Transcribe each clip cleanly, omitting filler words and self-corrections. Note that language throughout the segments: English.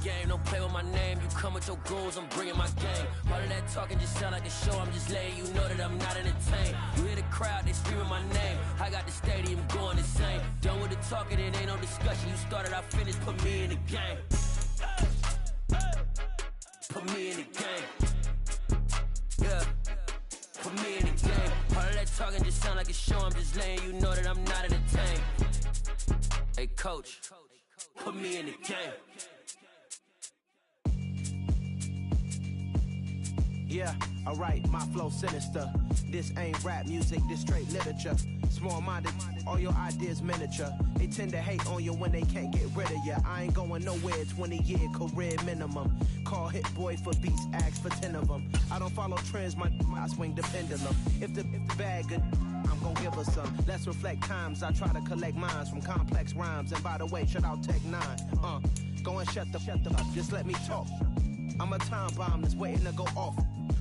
game, don't play with my name. You come with your goons, I'm bringing my game. All of that talking just sound like a show. I'm just letting you know that I'm not entertained. You hear the crowd, they screaming my name. I got the stadium going insane. Done with the talking, it ain't no discussion. You started, I finished, put me in the game. Put me in the game. Yeah. Put me in the game. All of that talking just sound like a show. I'm just letting you know that I'm not entertained. Hey, coach, put me in the game. Yeah, alright, my flow sinister. This ain't rap music, this straight literature. Small-minded, all your ideas miniature. They tend to hate on you when they can't get rid of you. I ain't going nowhere, 20-year career minimum. Call Hit Boy for beats, ask for 10 of them. I don't follow trends, I swing the pendulum. If the bag good, I'm gon' give her some. Let's reflect times, I try to collect minds from complex rhymes. And by the way, shout out Tech 9. Go and shut the up, just let me talk. I'm a time bomb that's waiting to go off.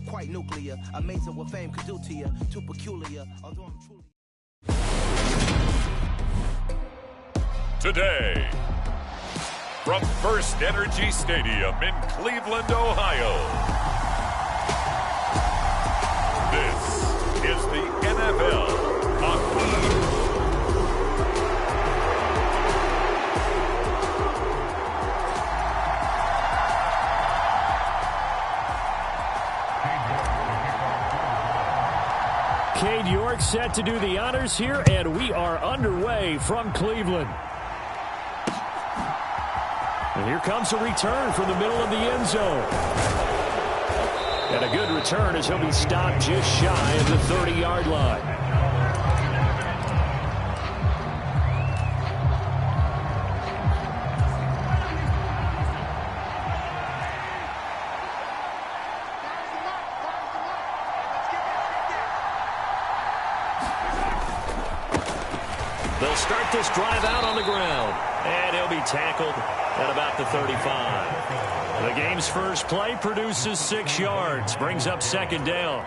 Quite nuclear, amazing what fame could do to you. Too peculiar, although I'm truly... Today, from First Energy Stadium in Cleveland, Ohio, this is the NFL on E! Cade York set to do the honors here, and we are underway from Cleveland. And here comes a return from the middle of the end zone. And a good return as he'll be stopped just shy of the 30-yard line. They'll start this drive out on the ground. And he'll be tackled at about the 35. The game's first play produces 6 yards. Brings up second down.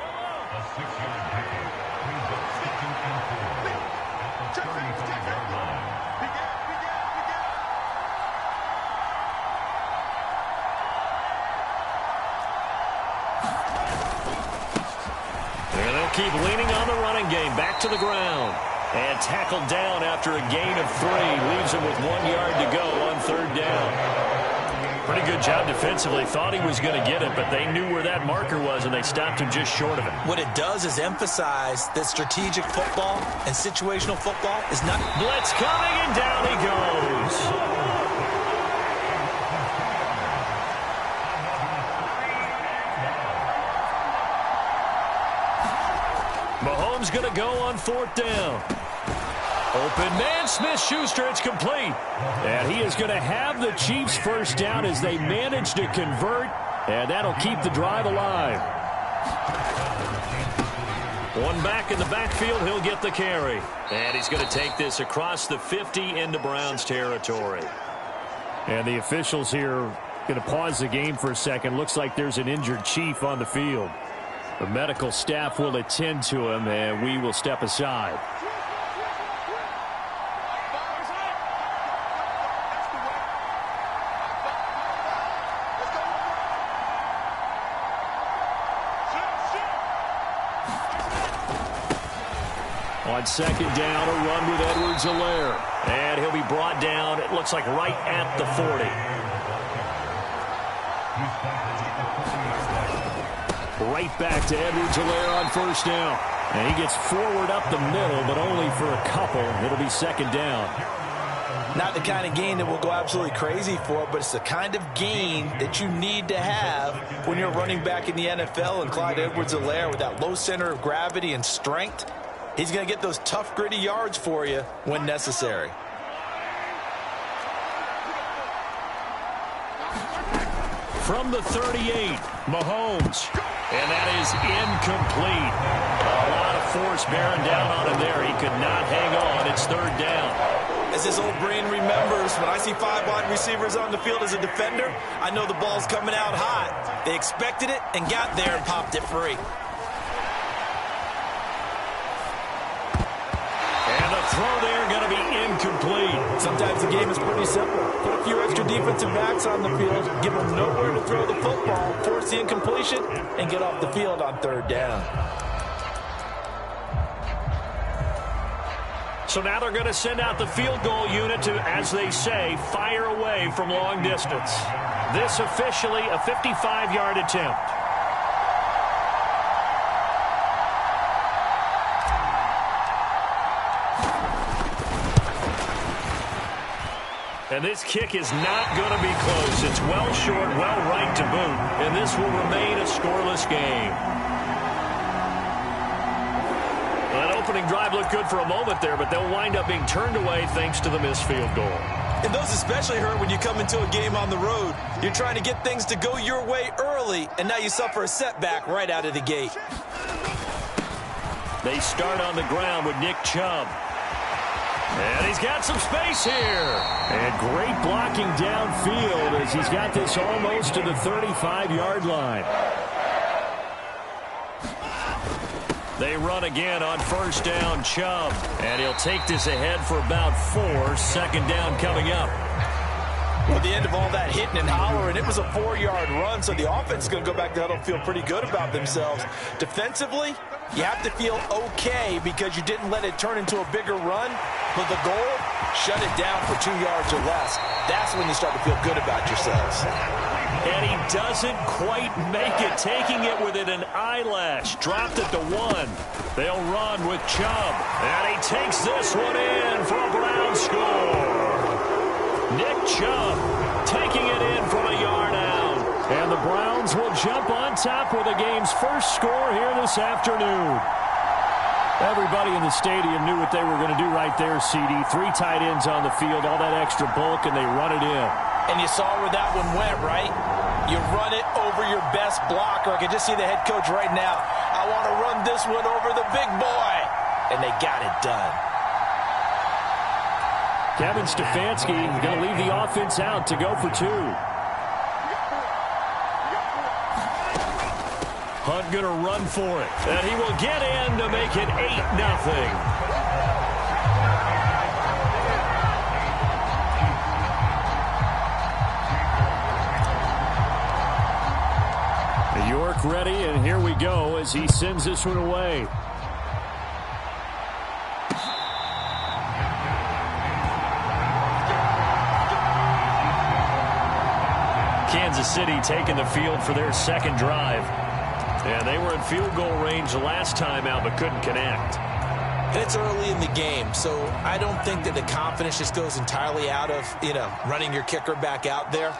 And they'll keep leaning on the running game. Back to the ground. And tackled down after a gain of 3. Leaves him with 1 yard to go on third down. Pretty good job defensively. Thought he was going to get it, but they knew where that marker was, and they stopped him just short of it. What it does is emphasize that strategic football and situational football is not... Blitz coming, and down he goes. Mahomes going to go on fourth down. Open man, Smith-Schuster, it's complete. And he is going to have the Chiefs first down as they manage to convert, and that'll keep the drive alive. One back in the backfield, he'll get the carry. And he's going to take this across the 50 into Browns territory. And the officials here going to pause the game for a second. Looks like there's an injured Chief on the field. The medical staff will attend to him, and we will step aside. On second down, a run with Edwards-Helaire. And he'll be brought down, it looks like right at the 40. Right back to Edwards-Helaire on first down. And he gets forward up the middle, but only for a couple. It'll be second down. Not the kind of gain that we'll go absolutely crazy for, but it's the kind of gain that you need to have when you're running back in the NFL. And Clyde Edwards-Helaire, with that low center of gravity and strength, he's going to get those tough, gritty yards for you when necessary. From the 38, Mahomes. And that is incomplete. A lot of force bearing down on him there. He could not hang on. It's third down. As his old brain remembers, when I see 5 wide receivers on the field as a defender, I know the ball's coming out hot. They expected it and got there and popped it free. And the throw there going to be incomplete. Sometimes sometimes the game is pretty simple. Put a few extra defensive backs on the field, give them nowhere to throw the football, force the incompletion, and get off the field on third down. So now they're going to send out the field goal unit to, as they say, fire away from long distance. This officially a 55-yard attempt. And this kick is not going to be close. It's well short, well right to boot. And this will remain a scoreless game. Well, that opening drive looked good for a moment there, but they'll wind up being turned away thanks to the missed field goal. And those especially hurt when you come into a game on the road. You're trying to get things to go your way early, and now you suffer a setback right out of the gate. They start on the ground with Nick Chubb. And he's got some space here. And great blocking downfield as he's got this almost to the 35-yard line. They run again on first down, Chubb. And he'll take this ahead for about 4. Second down coming up. Well, at the end of all that hitting and hollering, it was a 4-yard run, so the offense is going to go back to huddle, feel pretty good about themselves. Defensively, you have to feel okay because you didn't let it turn into a bigger run. But the goal, shut it down for 2 yards or less. That's when you start to feel good about yourselves. And he doesn't quite make it, taking it within an eyelash. Dropped it to 1. They'll run with Chubb. And he takes this one in for a Brown score. Nick Chubb taking it in from a yard out. And the Browns will jump on top with the game's first score here this afternoon. Everybody in the stadium knew what they were going to do right there, CD. 3 tight ends on the field, all that extra bulk, and they run it in. And you saw where that one went, right? You run it over your best blocker. I can just see the head coach right now. I want to run this one over the big boy. And they got it done. Kevin Stefanski going to leave the offense out to go for 2. Hunt going to run for it. And he will get in to make it 8-0. York ready, and here we go as he sends this one away. Kansas City taking the field for their second drive. And they were in field goal range the last time out, but couldn't connect. It's early in the game, so I don't think that the confidence just goes entirely out of, running your kicker back out there.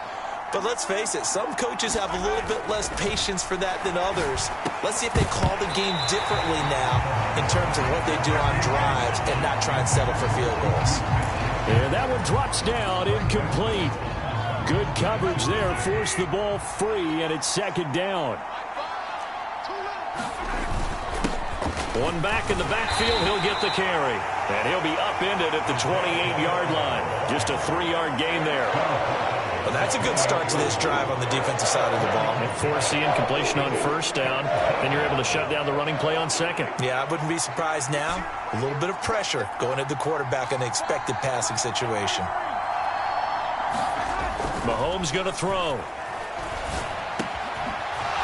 But let's face it, some coaches have a little bit less patience for that than others. Let's see if they call the game differently now in terms of what they do on drives and not try and settle for field goals. And that one drops down, incomplete. Good coverage there, forced the ball free, and it's second down. One back in the backfield, he'll get the carry. And he'll be upended at the 28-yard line. Just a 3-yard gain there. Well, that's a good start to this drive on the defensive side of the ball. And force the incompletion on first down. Then you're able to shut down the running play on second. Yeah, I wouldn't be surprised now. A little bit of pressure going at the quarterback in an expected passing situation. Mahomes going to throw.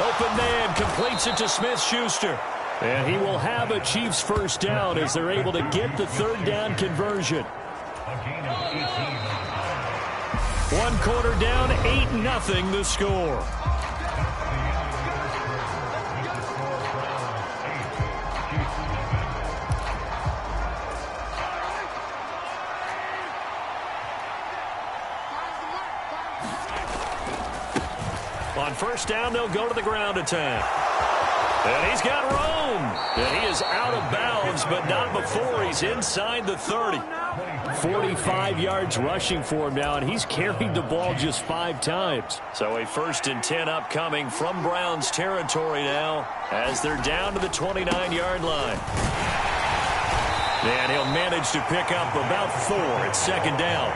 Open man, completes it to Smith-Schuster. And he will have a Chiefs first down as they're able to get the third down conversion. 1 quarter down, 8-0 the score. On first down, they'll go to the ground attack. And he's got room. And he is out of bounds, but not before he's inside the 30. 45 yards rushing for him now, and he's carried the ball just 5 times. So a 1st and 10 upcoming from Browns territory now as they're down to the 29-yard line. And he'll manage to pick up about 4 at second down.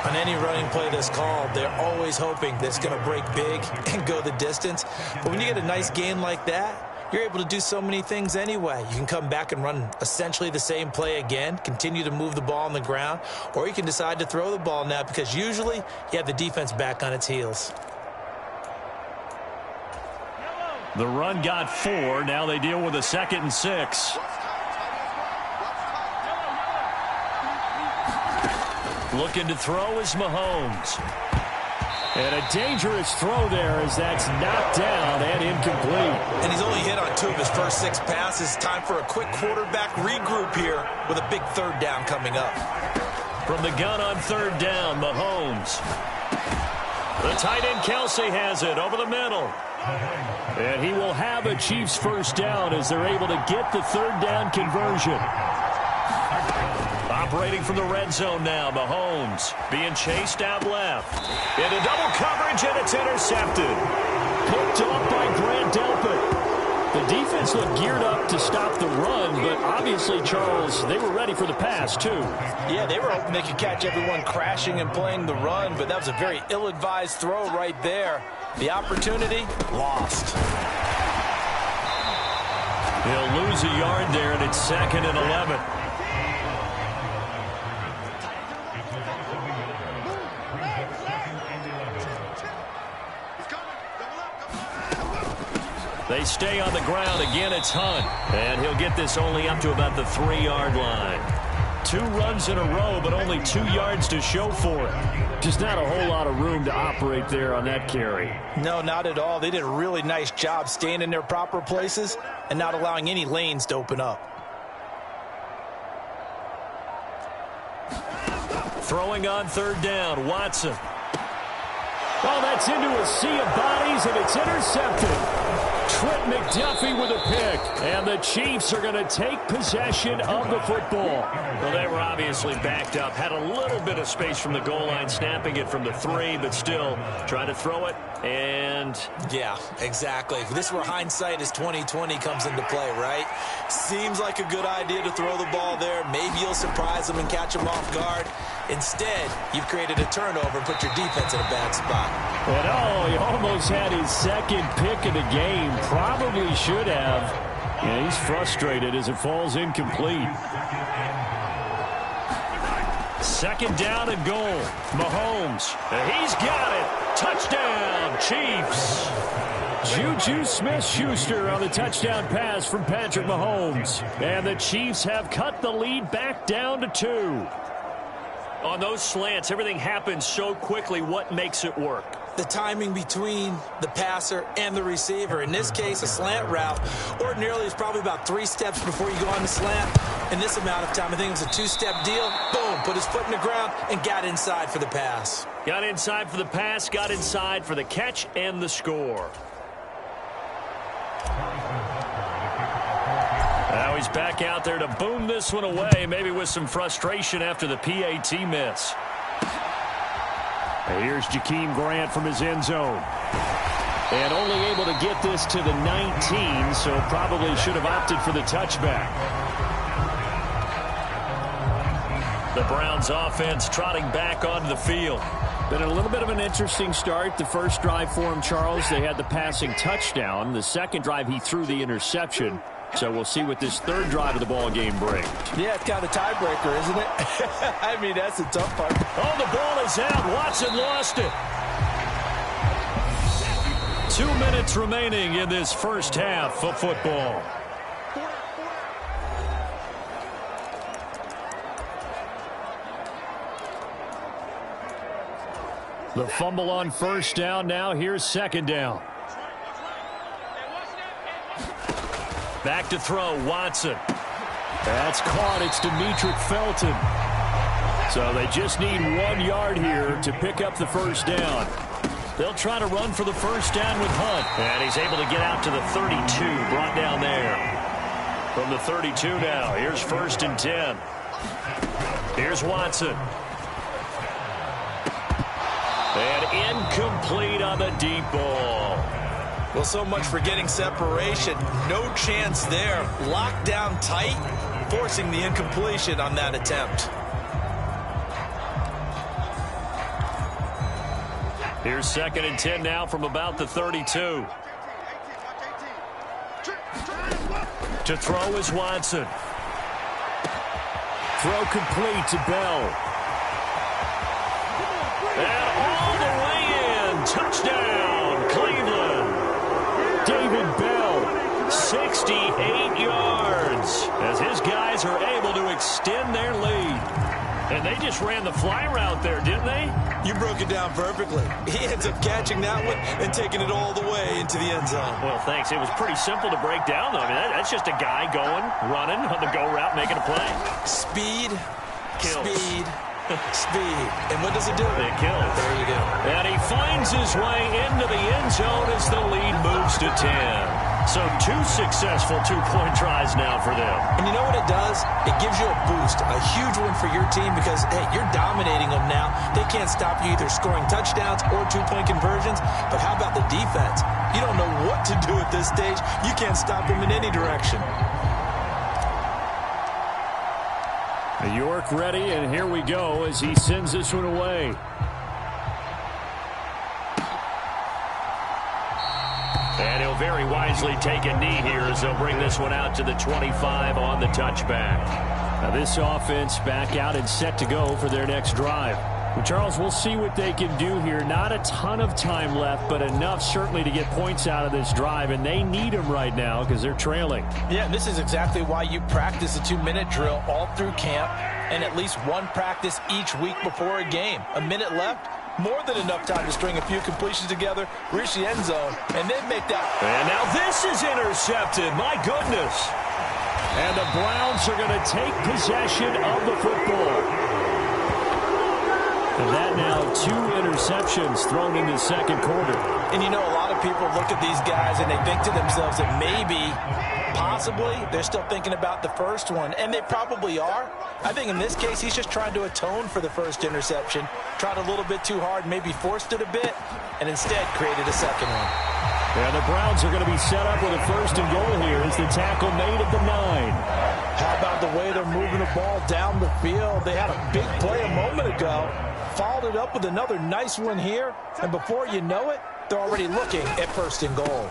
On any running play that's called, they're always hoping that it's going to break big and go the distance. But when you get a nice gain like that, you're able to do so many things anyway. You can come back and run essentially the same play again, continue to move the ball on the ground, or you can decide to throw the ball now because usually you have the defense back on its heels. The run got 4. Now they deal with a 2nd and 6. Looking to throw is Mahomes. And a dangerous throw there as that's knocked down and incomplete. And he's only hit on 2 of his first 6 passes. Time for a quick quarterback regroup here with a big 3rd down coming up. From the gun on 3rd down, Mahomes. The tight end Kelsey has it over the middle. And he will have a Chiefs 1st down as they're able to get the 3rd down conversion. Operating from the red zone now, Mahomes being chased out left. Into double coverage, and it's intercepted. Picked off by Grant Delpit. The defense looked geared up to stop the run, but obviously, Charles, they were ready for the pass, too. Yeah, they were hoping they could catch everyone crashing and playing the run, but that was a very ill-advised throw right there. The opportunity, lost. He'll lose a yard there, and it's 2nd and 11. They stay on the ground. Again, it's Hunt. And he'll get this only up to about the 3-yard line. 2 runs in a row, but only 2 yards to show for it. Just not a whole lot of room to operate there on that carry. No, not at all. They did a really nice job staying in their proper places and not allowing any lanes to open up. Throwing on 3rd down, Watson. Oh, that's into a sea of bodies, and it's intercepted. Trent McDuffie with a pick, and the Chiefs are going to take possession of the football. Well, they were obviously backed up, had a little bit of space from the goal line, snapping it from the 3, but still trying to throw it, and... Yeah, exactly. This is where hindsight is 20/20 comes into play, right? Seems like a good idea to throw the ball there. Maybe you'll surprise them and catch them off guard. Instead, you've created a turnover and put your defense in a bad spot. And he almost had his 2nd pick of the game. Probably should have. Yeah, he's frustrated as it falls incomplete. 2nd down and goal. Mahomes. He's got it. Touchdown, Chiefs. Juju Smith-Schuster on the touchdown pass from Patrick Mahomes. And the Chiefs have cut the lead back down to 2. On those slants, everything happens so quickly. What makes it work? The timing between the passer and the receiver. In this case, a slant route ordinarily is probably about 3 steps before you go on the slant. In this amount of time, I think it was a 2-step deal. Boom, put his foot in the ground and got inside for the pass. Got inside for the pass, got inside for the catch and the score. Now he's back out there to boom this one away, maybe with some frustration after the PAT miss. Here's Jakeem Grant from his end zone. And only able to get this to the 19, so probably should have opted for the touchback. The Browns offense trotting back onto the field. Been a little bit of an interesting start. The first drive for him, Charles, they had the passing touchdown. The 2nd drive, he threw the interception. So we'll see what this 3rd drive of the ball game brings. Yeah, it's kind of a tiebreaker, isn't it? I mean, that's the tough part. Oh, the ball is out. Watson lost it. 2 minutes remaining in this first half of football. The fumble on 1st down. Now here's 2nd down. Back to throw, Watson. That's caught. It's Demetric Felton. So they just need 1 yard here to pick up the 1st down. They'll try to run for the 1st down with Hunt. And he's able to get out to the 32, brought down there. From the 32 now, here's 1st and 10. Here's Watson. And incomplete on the deep ball. Well, so much for getting separation. No chance there. Locked down tight, forcing the incompletion on that attempt. Here's 2nd and 10 now from about the 32. To throw is Watson. Throw complete to Bell. And all the way in. Touchdown, Cleveland. David Bell, 68 yards, as his guys are able to extend their lead. And they just ran the fly route there, didn't they? You broke it down perfectly. He ends up catching that one and taking it all the way into the end zone. Well, thanks. It was pretty simple to break down, though. I mean, that's just a guy going, running on the go route, making a play. Speed, kills. Speed, speed. And what does it do? It kills. There you go. And he finds his way into the end zone as the lead moves to 10. So 2 successful two-point tries now for them. And you know what it does? It gives you a boost, a huge one for your team because, hey, you're dominating them now. They can't stop you either scoring touchdowns or two-point conversions. But how about the defense? You don't know what to do at this stage. You can't stop them in any direction. York ready, and here we go as he sends this one away. And he'll very wisely take a knee here as they'll bring this one out to the 25 on the touchback. Now this offense back out and set to go for their next drive. Well, Charles, we'll see what they can do here. Not a ton of time left, but enough certainly to get points out of this drive, and they need them right now because they're trailing. Yeah, and this is exactly why you practice a 2-minute drill all through camp and at least one practice each week before a game. A minute left, more than enough time to string a few completions together, reach the end zone, and then make that. And now this is intercepted. My goodness. And the Browns are going to take possession of the football. And that now 2 interceptions thrown in the second quarter. And you know, a lot of people look at these guys and they think to themselves that maybe, possibly, they're still thinking about the first one. And they probably are. I think in this case, he's just trying to atone for the first interception. Tried a little bit too hard, maybe forced it a bit, and instead created a second one. And the Browns are going to be set up with a 1st and goal here as the tackle made at the 9. How about the way they're moving the ball down the field? They had a big play a moment ago. Followed it up with another nice one here. And before you know it, they're already looking at 1st and goal.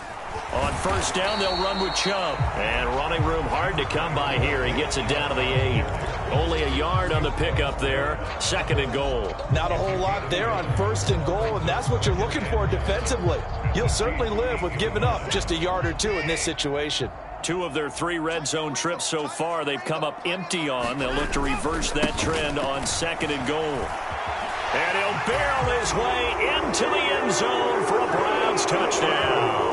On 1st down, they'll run with Chubb. And running room hard to come by here. He gets it down to the 8. Only a yard on the pickup there. 2nd and goal. Not a whole lot there on 1st and goal, and that's what you're looking for defensively. You'll certainly live with giving up just a yard or 2 in this situation. 2 of their 3 red zone trips so far they've come up empty on. They'll look to reverse that trend on 2nd and goal. And he'll barrel his way into the end zone for a Browns touchdown.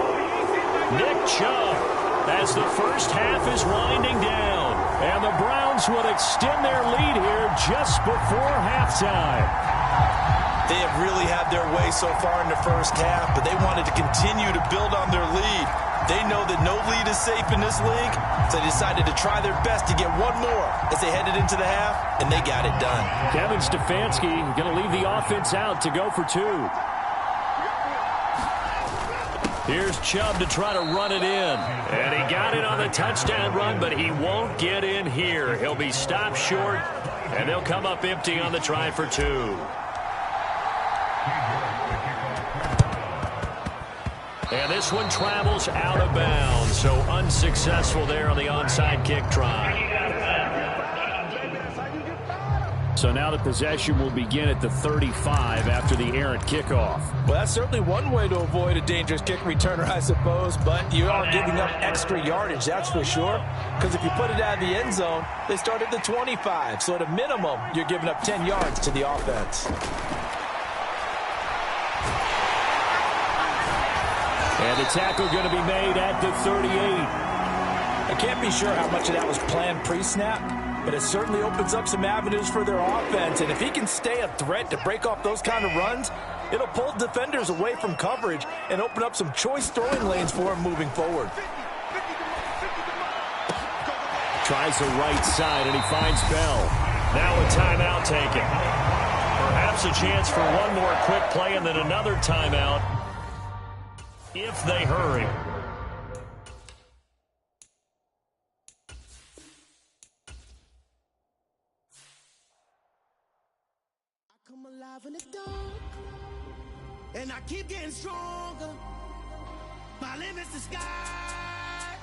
Nick Chubb, as the first half is winding down. And the Browns would extend their lead here just before halftime. They have really had their way so far in the first half, but they wanted to continue to build on their lead. They know that no lead is safe in this league, so they decided to try their best to get one more as they headed into the half, and they got it done. Kevin Stefanski going to leave the offense out to go for 2. Here's Chubb to try to run it in. And he got it on the touchdown run, but he won't get in here. He'll be stopped short, and they'll come up empty on the try for 2. And this one travels out of bounds, so unsuccessful there on the onside kick try. So now the possession will begin at the 35 after the errant kickoff. Well, that's certainly one way to avoid a dangerous kick returner, I suppose, but you are giving up extra yardage, that's for sure. Because if you put it out of the end zone, they start at the 25. So at a minimum, you're giving up 10 yards to the offense. And the tackle going to be made at the 38. I can't be sure how much of that was planned pre-snap, but it certainly opens up some avenues for their offense. And if he can stay a threat to break off those kind of runs, it'll pull defenders away from coverage and open up some choice throwing lanes for him moving forward. Tries the right side, and he finds Bell. Now a timeout taken. Perhaps a chance for one more quick play and then another timeout if they hurry. In the dark, and I keep getting stronger. My limit's the sky.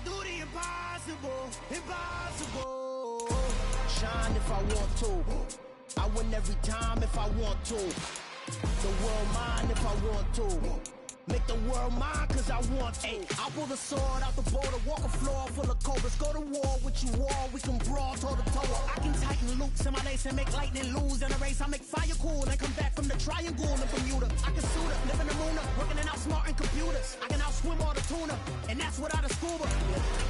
do the impossible, impossible. Shine if I want to. I win every time if I want to. The world mine if I want to. Make the world mine cause I want to. I pull the sword out the border, walk a floor full of cobras. Go to war with you all, we can brawl toe to toe. I can tighten loops in my lace and make lightning lose in a race. I make fire cool and come back from the triangle in Bermuda. I can suit up, live in the moon, working and outsmarting computers. I can outswim all the tuna, and that's without a scuba.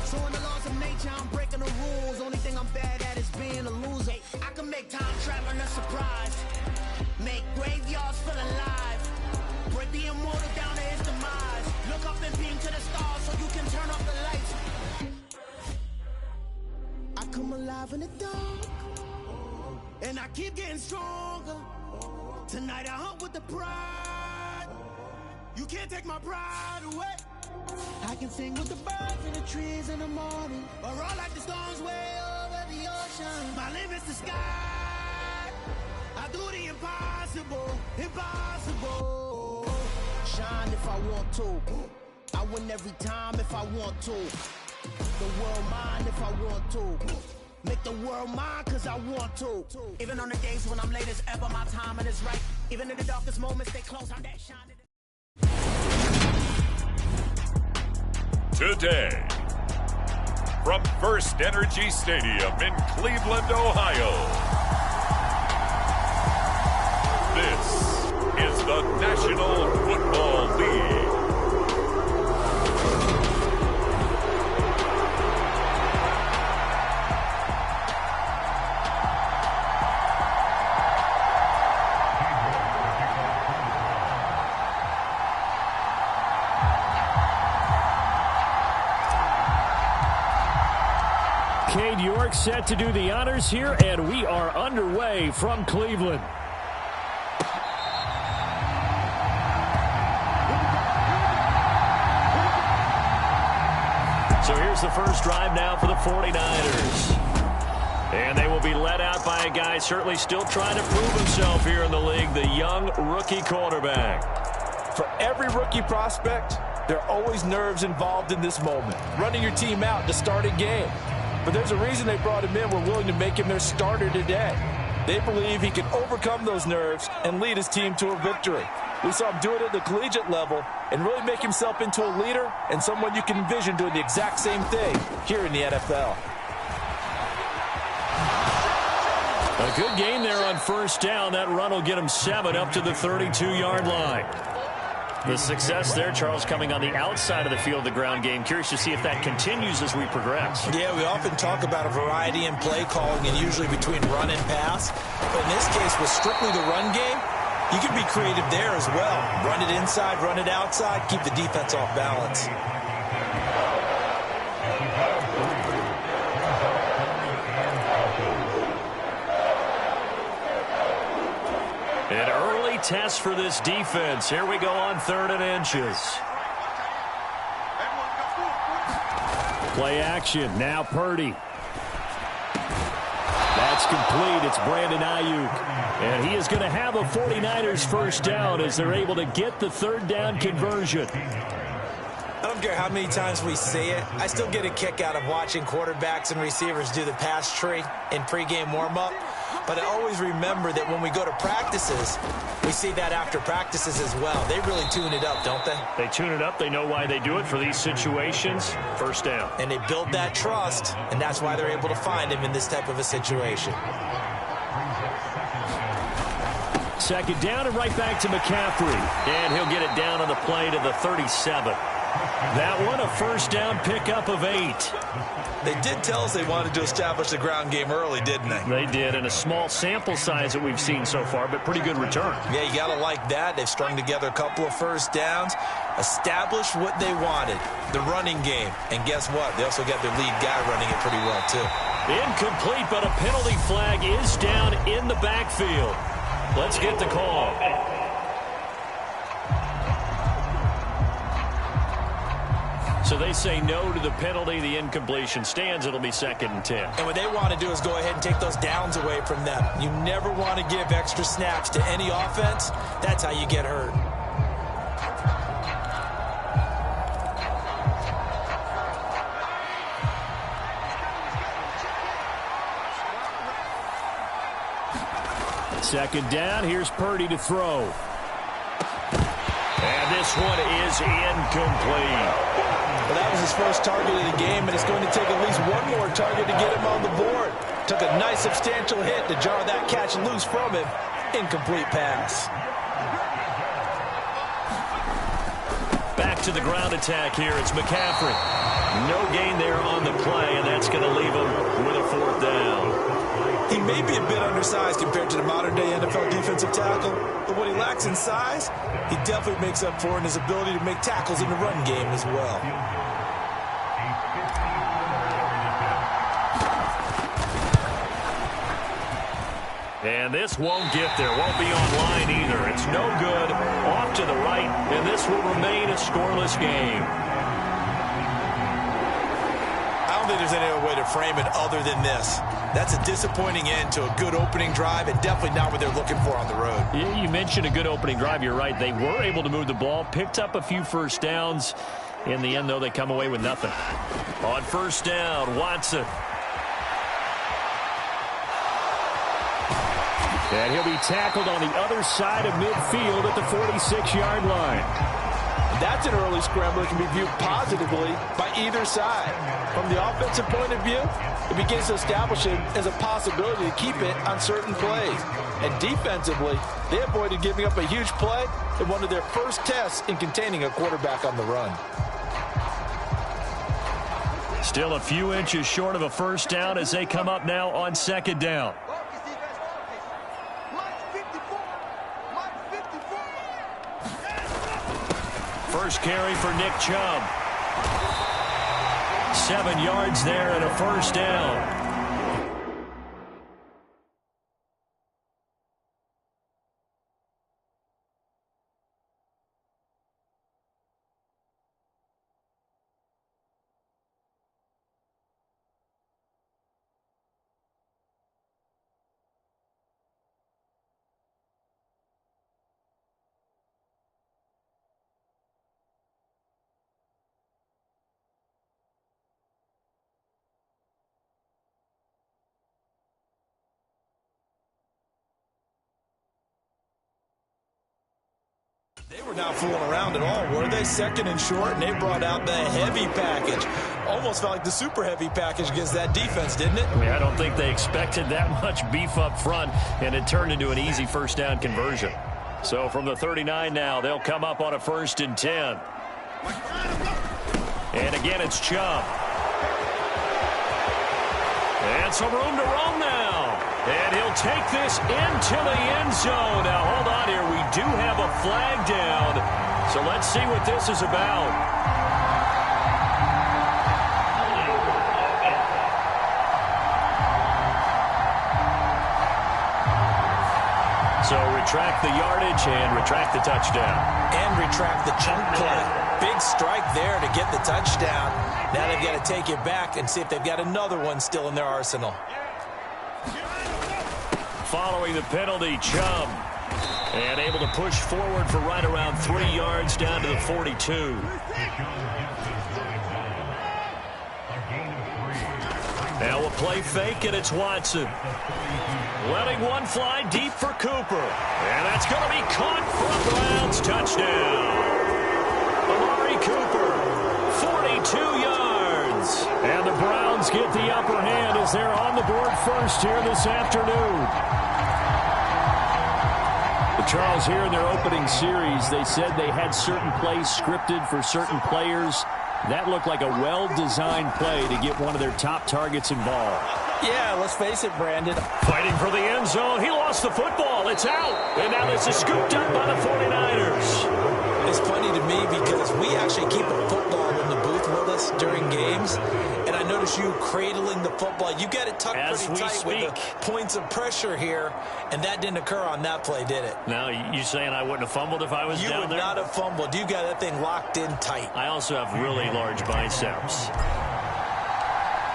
So in the laws of nature, I'm breaking the rules. Only thing I'm bad at is being a loser. I can make time traveling a surprise. Make graveyards feel alive. Break the immortal down to his demise. Look up and beam to the stars so you can turn off the lights. I come alive in the dark, and I keep getting stronger. Tonight I hunt with the pride. You can't take my pride away. I can sing with the birds and the trees in the morning, or roll like the storms way over the ocean. My limit's the sky. I do the impossible, impossible. Shine if I want to. I win every time if I want to. The world mine if I want to. Make the world mine cause I want to. Even on the days when I'm late as ever, my timing is right. Even in the darkest moments, stay close. I'm that shining. Today, from First Energy Stadium in Cleveland, Ohio, this is the National Football League. Cade York set to do the honors here, and we are underway from Cleveland. So here's the first drive now for the 49ers. And they will be led out by a guy certainly still trying to prove himself here in the league, the young rookie quarterback. For every rookie prospect, there are always nerves involved in this moment. Running your team out to start a game. But there's a reason they brought him in. We're willing to make him their starter today. They believe he can overcome those nerves and lead his team to a victory. We saw him do it at the collegiate level and really make himself into a leader and someone you can envision doing the exact same thing here in the NFL. A good game there on first down. That run will get him 7 up to the 32-yard line. The success there, Charles, coming on the outside of the field, the ground game. Curious to see if that continues as we progress. Yeah, we often talk about a variety in play calling and usually between run and pass. But in this case, with strictly the run game, you can be creative there as well. Run it inside, run it outside, keep the defense off balance. An early test for this defense. Here we go on 3rd and inches. Play action. Now Purdy. That's complete. It's Brandon Ayuk. And he is going to have a 49ers first down as they're able to get the 3rd down conversion. I don't care how many times we say it. I still get a kick out of watching quarterbacks and receivers do the pass tree in pregame warm-up. But I always remember that when we go to practices, we see that after practices as well. They really tune it up, don't they? They tune it up. They know why they do it for these situations. First down. And they build that trust, and that's why they're able to find him in this type of a situation. 2nd down and right back to McCaffrey. And he'll get it down on the play to the 37. That one a first down pickup of 8. They did tell us they wanted to establish the ground game early, didn't they? They did, and a small sample size that we've seen so far, but pretty good return. Yeah, you got to like that. They've strung together a couple of first downs, established what they wanted, the running game. And guess what? They also got their lead guy running it pretty well, too. Incomplete, but a penalty flag is down in the backfield. Let's get the call. So they say no to the penalty. The incompletion stands. It'll be 2nd and 10. And what they want to do is go ahead and take those downs away from them. You never want to give extra snaps to any offense. That's how you get hurt. second down. Here's Purdy to throw. And this one is incomplete. Well, that was his first target of the game, and it's going to take at least one more target to get him on the board. Took a nice substantial hit to jar that catch loose from him. Incomplete pass. Back to the ground attack here. It's McCaffrey. No gain there on the play, and that's going to leave him with a fourth down. He may be a bit undersized compared to the modern-day NFL defensive tackle, but what he lacks in size, he definitely makes up for in his ability to make tackles in the run game as well. And this won't get there. Won't be online either. It's no good. Off to the right, and this will remain a scoreless game. I don't think there's any other way to frame it other than this. That's a disappointing end to a good opening drive and definitely not what they're looking for on the road. You mentioned a good opening drive. You're right. They were able to move the ball, picked up a few first downs. In the end, though, they come away with nothing. On first down, Watson. And he'll be tackled on the other side of midfield at the 46-yard line. That's an early scramble that can be viewed positively by either side. From the offensive point of view, it begins to establish it as a possibility to keep it on certain plays. And defensively, they avoided giving up a huge play in one of their first tests in containing a quarterback on the run. Still a few inches short of a first down as they come up now on second down. First carry for Nick Chubb. 7 yards there and a first down. They were not fooling around at all, were they? Second and short, and they brought out the heavy package. Almost felt like the super heavy package against that defense, didn't it? I don't think they expected that much beef up front, and it turned into an easy first down conversion. So from the 39 now, they'll come up on a 1st and 10. And again, it's Chubb. And some room to roam now. And he'll take this into the end zone. Now, hold on here. We do have a flag down. So let's see what this is about. So retract the yardage and retract the touchdown. And retract the chunk play. Big strike there to get the touchdown. Now they've got to take it back and see if they've got another one still in their arsenal. Following the penalty, Chubb. And able to push forward for right around 3 yards down to the 42. Now a play fake, and it's Watson. Letting one fly deep for Cooper. And that's going to be caught for a Browns touchdown. Amari Cooper, 42 yards. And the Browns get the upper hand as they're on the board first here this afternoon. Charles, here in their opening series, they said they had certain plays scripted for certain players. That looked like a well-designed play to get one of their top targets involved. Yeah, let's face it, Brandon. Fighting for the end zone. He lost the football. It's out. And now this is scooped up by the 49ers. It's funny to me because we actually keep a football in the booth with us during games. And I notice you cradling the football. You got it tucked pretty tight with the points of pressure here. And that didn't occur on that play, did it? Now, you saying I wouldn't have fumbled if I was down there? You would not have fumbled. You got that thing locked in tight. I also have really large biceps.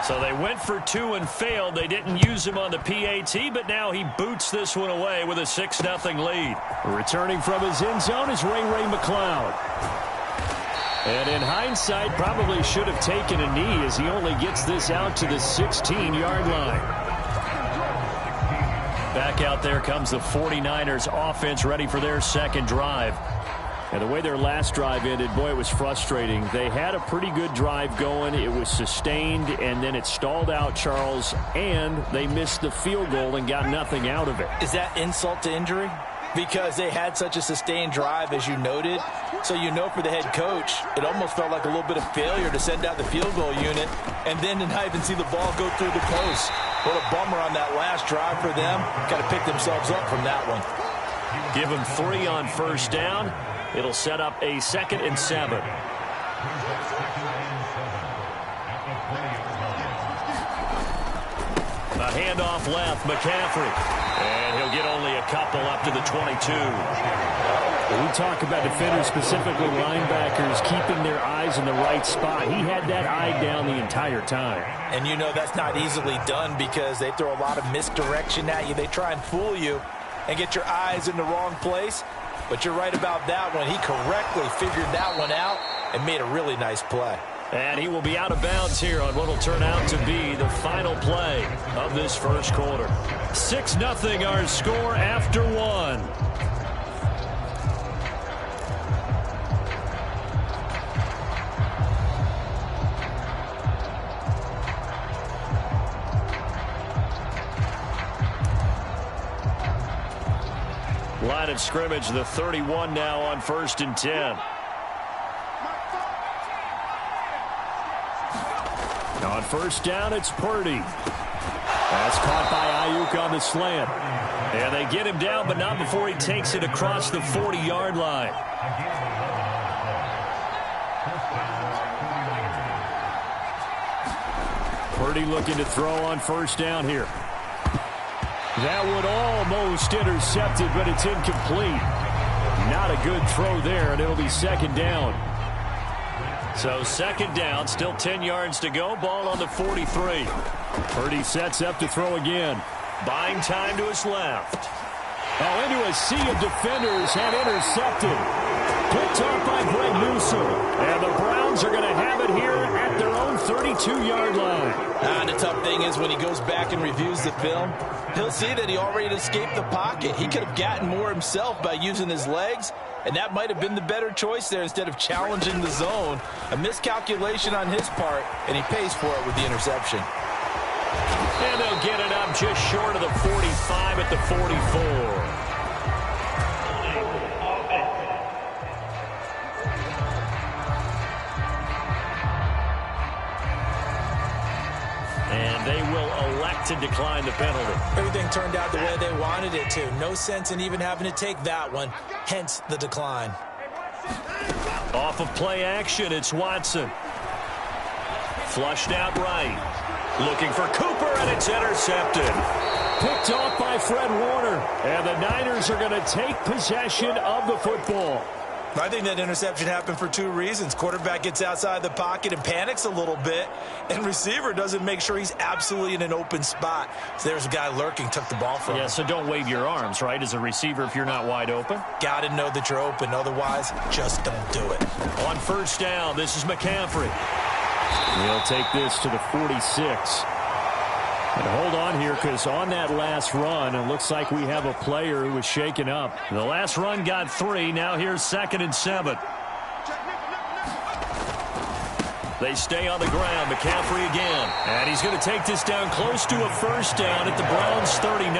So they went for 2 and failed. They didn't use him on the PAT, but now he boots this one away with a 6-0 lead. Returning from his end zone is Ray McCloud. And in hindsight, probably should have taken a knee as he only gets this out to the 16-yard line. Back out there comes the 49ers offense ready for their second drive. And the way their last drive ended, boy, it was frustrating. They had a pretty good drive going. It was sustained, and then it stalled out, Charles, and they missed the field goal and got nothing out of it. Is that insult to injury? Because they had such a sustained drive, as you noted. So you know for the head coach, it almost felt like a little bit of failure to send out the field goal unit and then to not even see the ball go through the post. What a bummer on that last drive for them. Got to pick themselves up from that one. Give them 3 on first down. It'll set up a 2nd and 7. A handoff left, McCaffrey. And he'll get only a couple up to the 22. When we talk about defenders, specifically linebackers, keeping their eyes in the right spot. He had that eye down the entire time. And you know that's not easily done because they throw a lot of misdirection at you. They try and fool you and get your eyes in the wrong place. But you're right about that one. He correctly figured that one out and made a really nice play. And he will be out of bounds here on what will turn out to be the final play of this first quarter. 6-0 our score after 1. Line of scrimmage, the 31 now on 1st and 10. On first down, it's Purdy. That's caught by Ayuk on the slant. And they get him down, but not before he takes it across the 40-yard line. Purdy looking to throw on first down here. That one almost intercepted, but it's incomplete. Not a good throw there, and it'll be 2nd down. So 2nd down, still 10 yards to go. Ball on the 43. Purdy sets up to throw again. Buying time to his left. Oh, into a sea of defenders and intercepted. Picked off by Greg Newsome. And the Browns are going to have it here at their own 32-yard line. The tough thing is when he goes back and reviews the film, he'll see that he already escaped the pocket. He could have gotten more himself by using his legs, and that might have been the better choice there instead of challenging the zone. A miscalculation on his part, and he pays for it with the interception. And they'll get it up just short of the 45 at the 44. And they will elect to decline the penalty. Everything turned out the way they wanted it to. No sense in even having to take that one, hence the decline. Off of play action, it's Watson. Flushed out right. Looking for Cooper, and it's intercepted. Picked off by Fred Warner. And the Niners are going to take possession of the football. I think that interception happened for 2 reasons. Quarterback gets outside the pocket and panics a little bit, and receiver doesn't make sure he's absolutely in an open spot. So there's a guy lurking, took the ball from him. Yeah, so don't wave your arms, right, as a receiver if you're not wide open. Got to know that you're open. Otherwise, just don't do it. On first down, this is McCaffrey. He'll take this to the 46. And hold on here, because on that last run, it looks like we have a player who was shaken up. The last run got 3. Now here's 2nd and 7. They stay on the ground. McCaffrey again. And he's going to take this down close to a first down at the Browns' 39.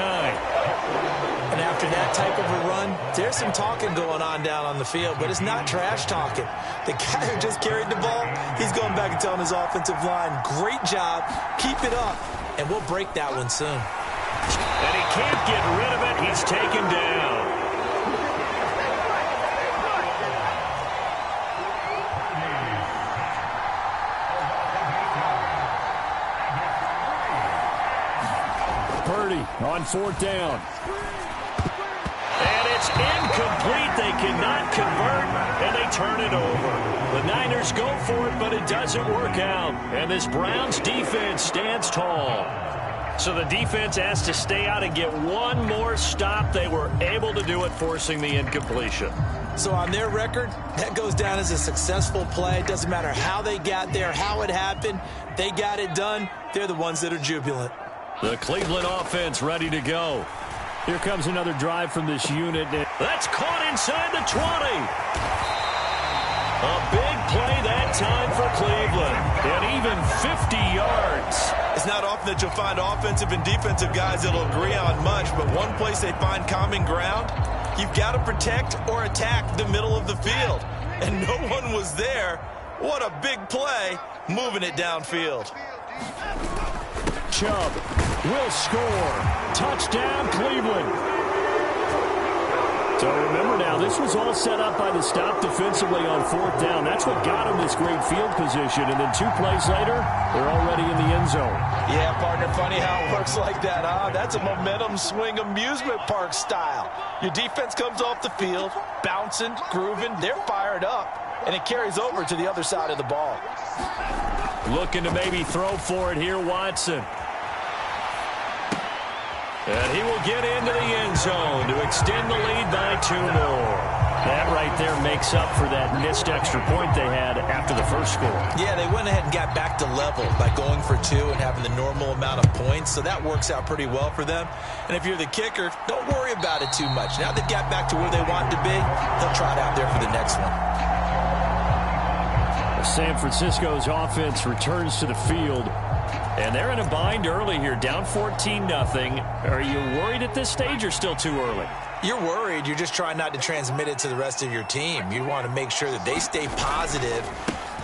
And after that type of a run, there's some talking going on down on the field, but it's not trash talking. The guy who just carried the ball, he's going back and telling his offensive line, great job, keep it up, and we'll break that one soon. And he can't get rid of it. He's taken down. Purdy on 4th down. And it's incomplete. They cannot convert, and they turn it over. The Niners go for it, but it doesn't work out. And this Browns defense stands tall. So the defense has to stay out and get one more stop. They were able to do it, forcing the incompletion. So on their record, that goes down as a successful play. Doesn't matter how they got there, how it happened. They got it done. They're the ones that are jubilant. The Cleveland offense ready to go. Here comes another drive from this unit. That's caught inside the 20. A big play that time for Cleveland. And even 50 yards. It's not often that you'll find offensive and defensive guys that'll agree on much, but one place they find common ground, you've got to protect or attack the middle of the field. And no one was there. What a big play, moving it downfield. Chubb will score. Touchdown, Cleveland. So remember now, this was all set up by the stop defensively on 4th down. That's what got them this great field position. And then 2 plays later, they're already in the end zone. Yeah, partner, funny how it works like that, huh? That's a momentum swing amusement park style. Your defense comes off the field, bouncing, grooving, they're fired up, and it carries over to the other side of the ball. Looking to maybe throw for it here, Watson. And he will get into the end zone to extend the lead by 2 more. That right there makes up for that missed extra point they had after the first score. Yeah, they went ahead and got back to level by going for 2 and having the normal amount of points, so that works out pretty well for them. And if you're the kicker, don't worry about it too much. Now they've got back to where they want to be, they'll try it out there for the next one. San Francisco's offense returns to the field. And they're in a bind early here, down 14-0. Are you worried at this stage or still too early? You're worried. You're just trying not to transmit it to the rest of your team. You want to make sure that they stay positive.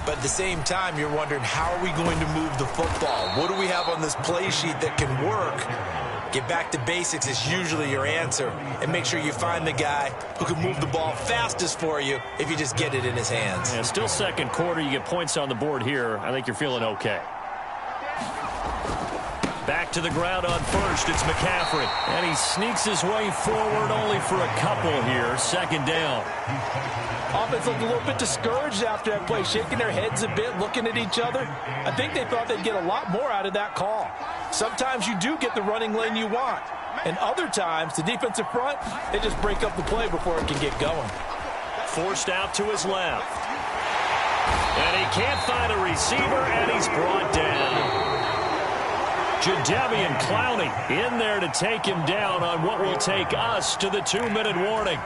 But at the same time, you're wondering, how are we going to move the football? What do we have on this play sheet that can work? Get back to basics is usually your answer. And make sure you find the guy who can move the ball fastest for you if you just get it in his hands. Yeah, still second quarter. You get points on the board here. I think you're feeling okay. Back to the ground on first. It's McCaffrey. And he sneaks his way forward only for a couple here. 2nd down. Offense looked a little bit discouraged after that play, shaking their heads a bit, looking at each other. I think they thought they'd get a lot more out of that call. Sometimes you do get the running lane you want. And other times, the defensive front, they just break up the play before it can get going. Forced out to his left. And he can't find a receiver, and he's brought down. Jadeveon Clowney in there to take him down on what will take us to the 2-minute warning.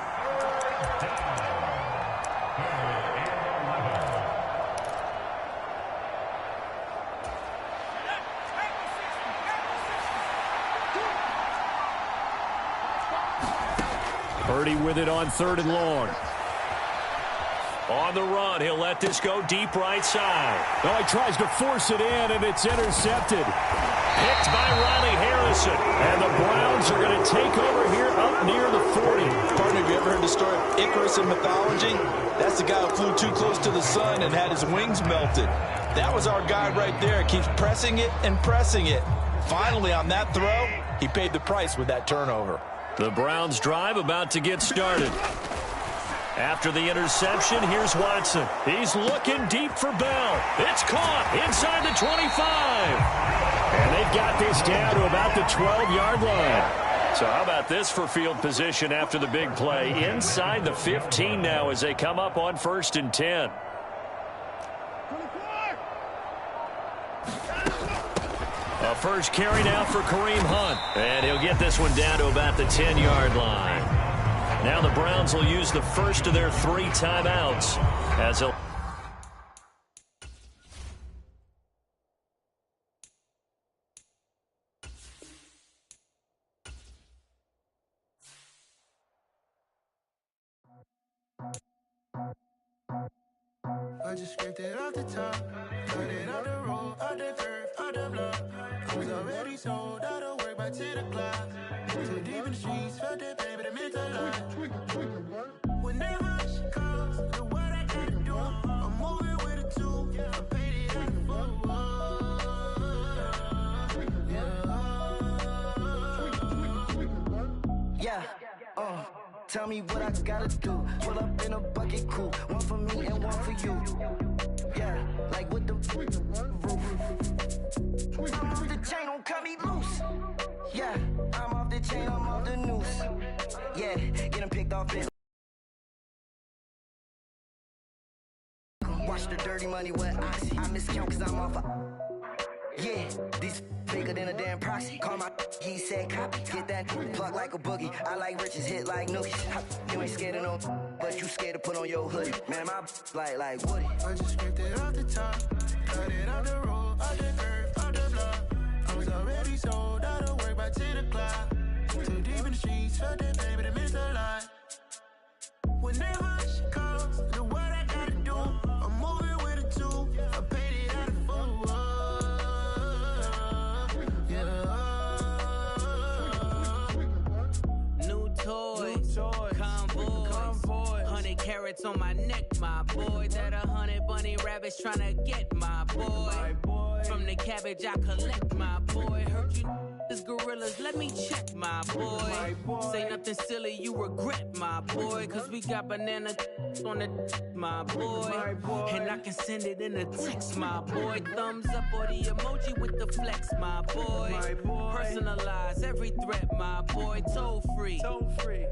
Purdy with it on 3rd and long. On the run, he'll let this go deep right side. Oh, he tries to force it in, and it's intercepted. Picked by Riley Harrison. And the Browns are going to take over here up near the 40. Partner, have you ever heard the story of Icarus in mythology? That's the guy who flew too close to the sun and had his wings melted. That was our guy right there. Keeps pressing it and pressing it. Finally, on that throw, he paid the price with that turnover. The Browns drive about to get started. After the interception, here's Watson. He's looking deep for Bell. It's caught inside the 25. And they've got this down to about the 12-yard line. So how about this for field position after the big play? Inside the 15 now as they come up on 1st and 10. A first carry now for Kareem Hunt. And he'll get this one down to about the 10-yard line. Now the Browns will use the first of their 3 timeouts as they'll... I just scraped it off the top, cut it out the road, out the curve, out the block. I was already sold out of work by 10 o'clock. Too deep in the streets, felt that pain, but it meant a lot. Whenever she calls, the what I gotta do, I'm moving with a 2. I'm painted out the Yeah, tell me what I gotta do. Pull up in a bucket coupe, one for me and one for you. Yeah, like what the roof. I'm off the chain, don't cut me loose. Yeah, I'm off the chain, I'm off the noose. Yeah, get him picked off it. Watch the dirty money with Oxy. I miscount cause I'm off Yeah, this bigger than a damn proxy. Call my he said copy. Get that plug like a boogie. I like riches, hit like nookies. You ain't scared of no, but you scared to put on your hoodie. Man, my like Woody. I just scraped it off the top, cut it off the road, off the curve, off the block. I was already sold out of work by 10 o'clock. Too deep in the streets, felt that baby to miss a lot. Whenever she calls, the what I gotta do, I'm moving with a two. I paid it out of full. Yeah. New toys, convoys, 100 carats on my neck, my boy. That 100 bunny rabbits tryna get my boy. From the cabbage I collect, my boy. Heard you is gorillas, let me check, my boy. Say nothing silly, you regret, my boy. Cause we got banana on the my boy. And I can send it in a text, my boy. Thumbs up or the emoji with the flex, my boy. Personalize every threat, my boy. Toll free,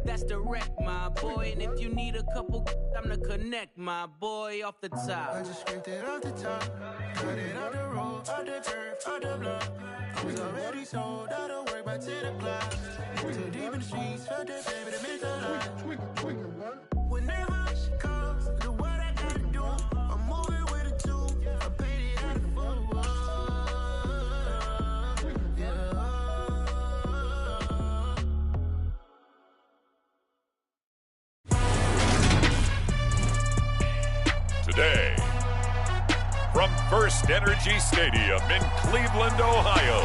that's direct, my boy. And if you need a couple, I'm the connect, my boy. Off the top, I just scraped it off the top, cut it off the road, off the curve, off the block. I was already sold out of work by 10 o'clock. Too deep in the streets, felt that baby to miss a lot. Whenever she calls, the what I gotta do, I'm moving with a two. I paid it out of full. Yeah. Today, from First Energy Stadium in Cleveland, Ohio.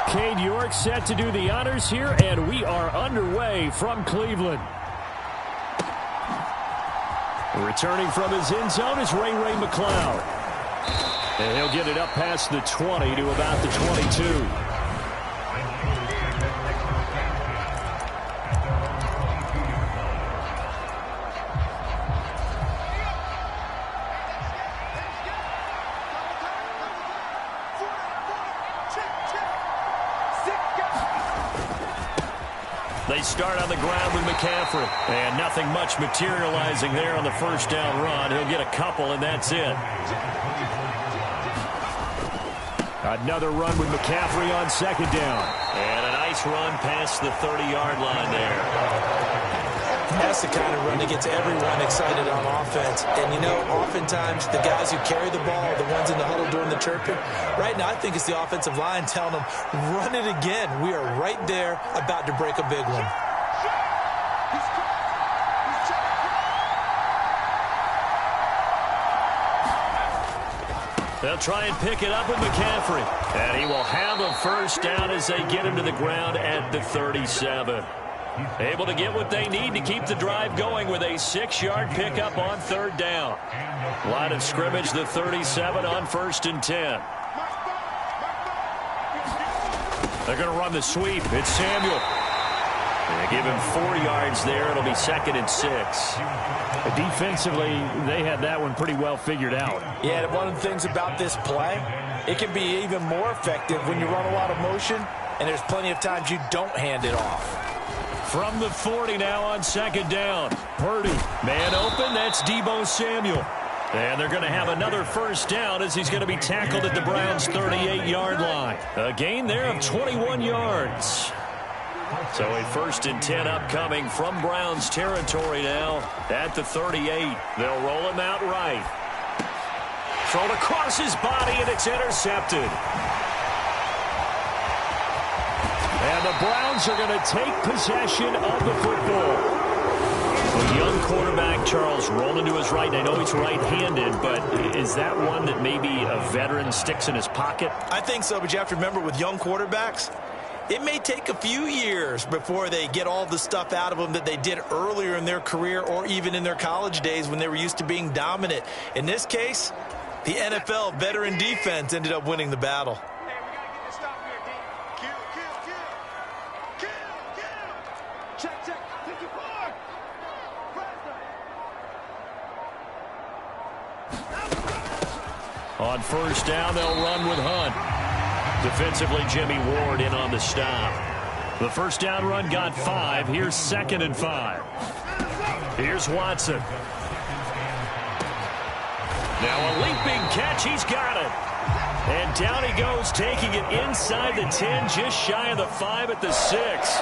Cade York set to do the honors here, and we are underway from Cleveland. Returning from his end zone is Ray McCloud. And he'll get it up past the 20 to about the 22. They start on the ground with McCaffrey. And nothing much materializing there on the first down run. He'll get a couple, and that's it. Another run with McCaffrey on second down. And a nice run past the 30-yard line there. That's the kind of run that gets everyone excited on offense. And, you know, oftentimes the guys who carry the ball are the ones in the huddle doing the chirping. Right now, I think it's the offensive line telling them, run it again. We are right there about to break a big one. They'll try and pick it up with McCaffrey. And he will have a first down as they get him to the ground at the 37. Able to get what they need to keep the drive going with a 6-yard pickup on third down. Line of scrimmage, the 37 on 1st and 10. They're going to run the sweep. It's Samuel. They give him 4 yards there. It'll be 2nd and 6. Defensively, they had that one pretty well figured out. Yeah, and one of the things about this play, it can be even more effective when you run a lot of motion, and there's plenty of times you don't hand it off. From the 40 now on 2nd down. Purdy, man open, that's Deebo Samuel. And they're going to have another first down as he's going to be tackled at the Browns' 38-yard line. A gain there of 21 yards. So a 1st and 10 upcoming from Browns territory now at the 38. They'll roll him out right. Thrown across his body, and it's intercepted. And the Browns are going to take possession of the football. A young quarterback, Charles, rolling to his right. I know he's right-handed, but is that one that maybe a veteran sticks in his pocket? I think so, but you have to remember with young quarterbacks, it may take a few years before they get all the stuff out of them that they did earlier in their career or even in their college days when they were used to being dominant. In this case, the NFL veteran defense ended up winning the battle. On first down, they'll run with Hunt. Defensively, Jimmy Ward in on the stop. The first down run got 5. Here's 2nd and 5. Here's Watson. Now a leaping catch. He's got it. And down he goes, taking it inside the 10, just shy of the 5 at the 6.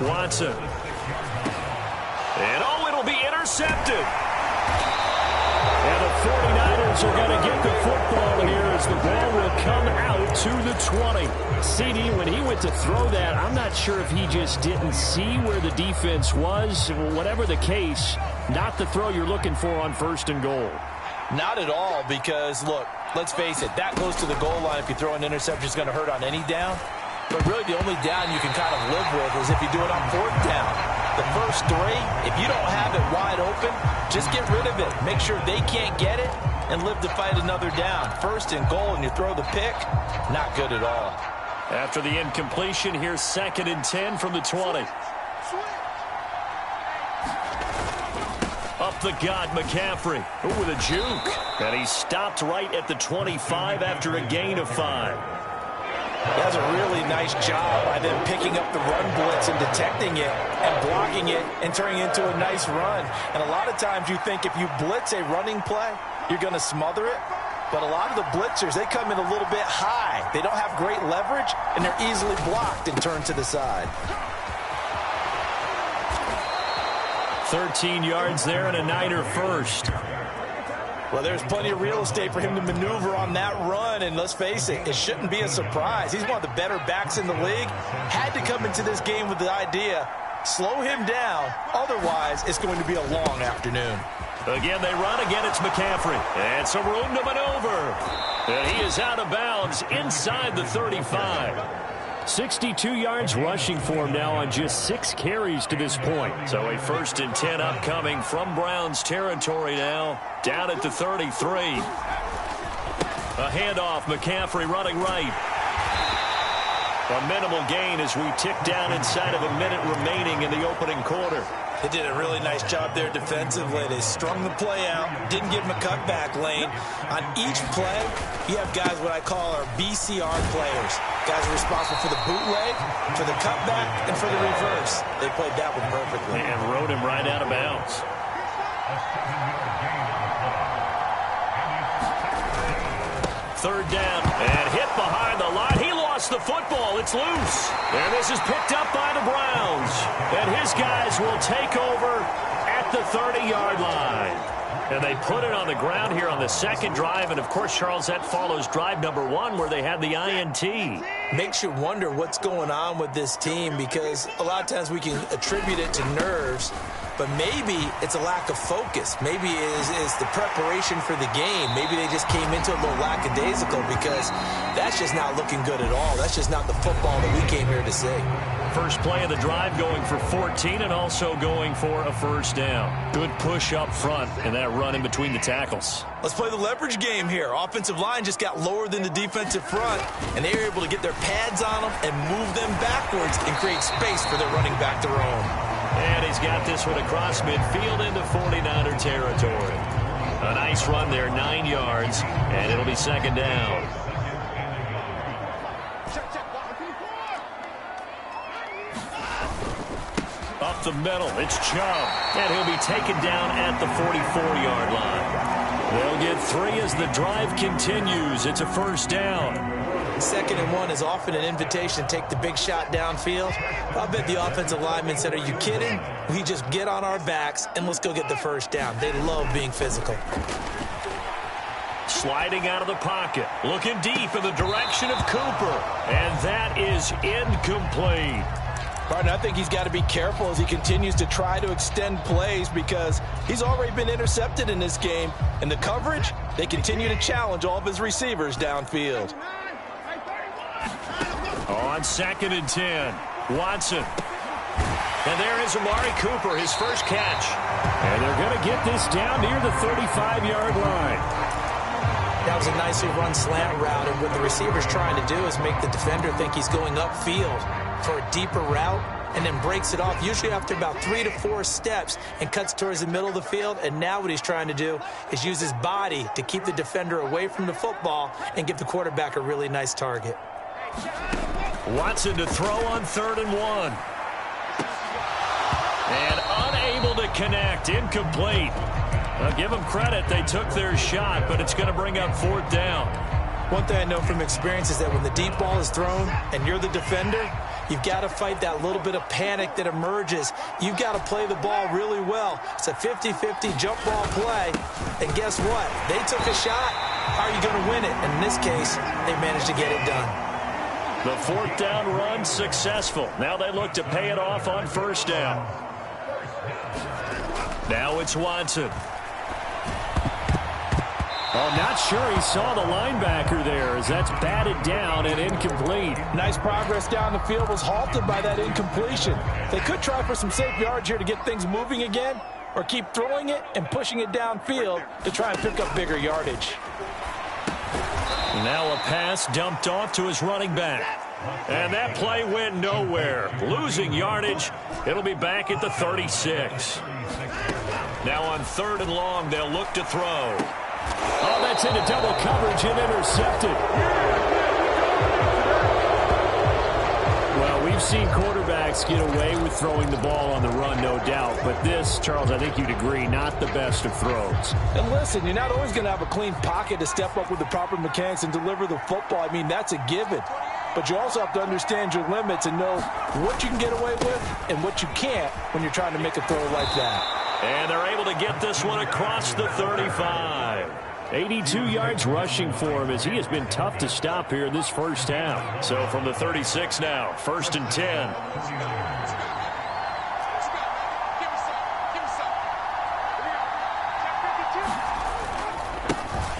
Watson. And it'll be intercepted. And the 49ers are going to get the football here as the ball will come out to the 20. CD, when he went to throw that, I'm not sure if he just didn't see where the defense was. Whatever the case, not the throw you're looking for on 1st and goal. Not at all, because, look, let's face it, that goes to the goal line. If you throw an interception, it's going to hurt on any down. But really, the only down you can kind of live with is if you do it on 4th down. The first 3, if you don't have it wide open, just get rid of it. Make sure they can't get it and live to fight another down. 1st and goal, and you throw the pick, not good at all. After the incompletion, here's 2nd and 10 from the 20. Up the gut, McCaffrey. Ooh, with a juke. And he stopped right at the 25 after a gain of 5. He does a really nice job by them picking up the run blitz and detecting it and blocking it and turning it into a nice run. And a lot of times you think if you blitz a running play, you're going to smother it. But a lot of the blitzers, they come in a little bit high. They don't have great leverage, and they're easily blocked and turned to the side. 13 yards there and a Niner first. Well, there's plenty of real estate for him to maneuver on that run, and let's face it, it shouldn't be a surprise. He's one of the better backs in the league. Had to come into this game with the idea, slow him down, otherwise it's going to be a long afternoon. Again, they run. Again, it's McCaffrey. And some room to maneuver. And he is out of bounds inside the 35. 62 yards rushing for him now on just 6 carries to this point. So a 1st and 10 upcoming from Browns territory now. Down at the 33. A handoff. McCaffrey running right. A minimal gain as we tick down inside of a minute remaining in the opening quarter. They did a really nice job there defensively. They strung the play out, didn't give him a cutback lane. On each play, you have guys what I call our BCR players. Guys are responsible for the bootleg, for the cutback, and for the reverse. They played that one perfectly. And rode him right out of bounds. Third down, and hit behind the line. He lost the football. It's loose. And this is picked up by the Browns. And his guys will take over at the 30-yard line. And they put it on the ground here on the 2nd drive. And, of course, Charles, that follows drive number 1 where they had the INT. Makes you wonder what's going on with this team, because a lot of times we can attribute it to nerves, but maybe it's a lack of focus. Maybe it is the preparation for the game. Maybe they just came into it a little lackadaisical, because that's just not looking good at all. That's just not the football that we came here to see. First play of the drive going for 14 and also going for a 1st down. Good push up front and that run in between the tackles. Let's play the leverage game here. Offensive line just got lower than the defensive front, and they were able to get their pads on them and move them backwards and create space for their running back to roam. And he's got this one across midfield into 49er territory. A nice run there, 9 yards, and it'll be 2nd down. Up the middle, it's Chubb, and he'll be taken down at the 44-yard line. They'll get 3 as the drive continues. It's a 1st down. 2nd and 1 is often an invitation to take the big shot downfield. I bet the offensive lineman said, are you kidding? We just get on our backs and let's go get the 1st down. They love being physical. Sliding out of the pocket, looking deep in the direction of Cooper, and that is incomplete. Partner, I think he's got to be careful as he continues to try to extend plays, because he's already been intercepted in this game. And the coverage, they continue to challenge all of his receivers downfield. On 2nd and 10, Watson. And there is Amari Cooper, his first catch. And they're going to get this down near the 35-yard line. That was a nicely run slant route, and what the receiver's trying to do is make the defender think he's going upfield for a deeper route. and then breaks it off, usually after about 3 to 4 steps, and cuts towards the middle of the field. And now what he's trying to do is use his body to keep the defender away from the football and give the quarterback a really nice target. Watson to throw on 3rd and 1. And unable to connect. Incomplete. I'll give them credit. They took their shot, but it's going to bring up 4th down. One thing I know from experience is that when the deep ball is thrown and you're the defender, you've got to fight that little bit of panic that emerges. You've got to play the ball really well. It's a 50-50 jump ball play. And guess what? They took a shot. How are you going to win it? And in this case, they managed to get it done. The 4th down run successful. Now they look to pay it off on 1st down. Now it's Watson. Oh, not sure he saw the linebacker there as that's batted down and incomplete. Nice progress down the field, was halted by that incompletion. They could try for some safe yards here to get things moving again, or keep throwing it and pushing it downfield to try and pick up bigger yardage. Now a pass dumped off to his running back. And that play went nowhere. Losing yardage. It'll be back at the 36. Now on 3rd and long, they'll look to throw. Oh, that's into double coverage and intercepted. Well, we've seen quarterbacks get away with throwing the ball on the run, no doubt. But this, Charles, I think you'd agree, not the best of throws. And listen, you're not always going to have a clean pocket to step up with the proper mechanics and deliver the football. I mean, that's a given. But you also have to understand your limits and know what you can get away with and what you can't when you're trying to make a throw like that. And they're able to get this one across the 35. 82 yards rushing for him as he has been tough to stop here in this first half. So from the 36 now, 1st and 10.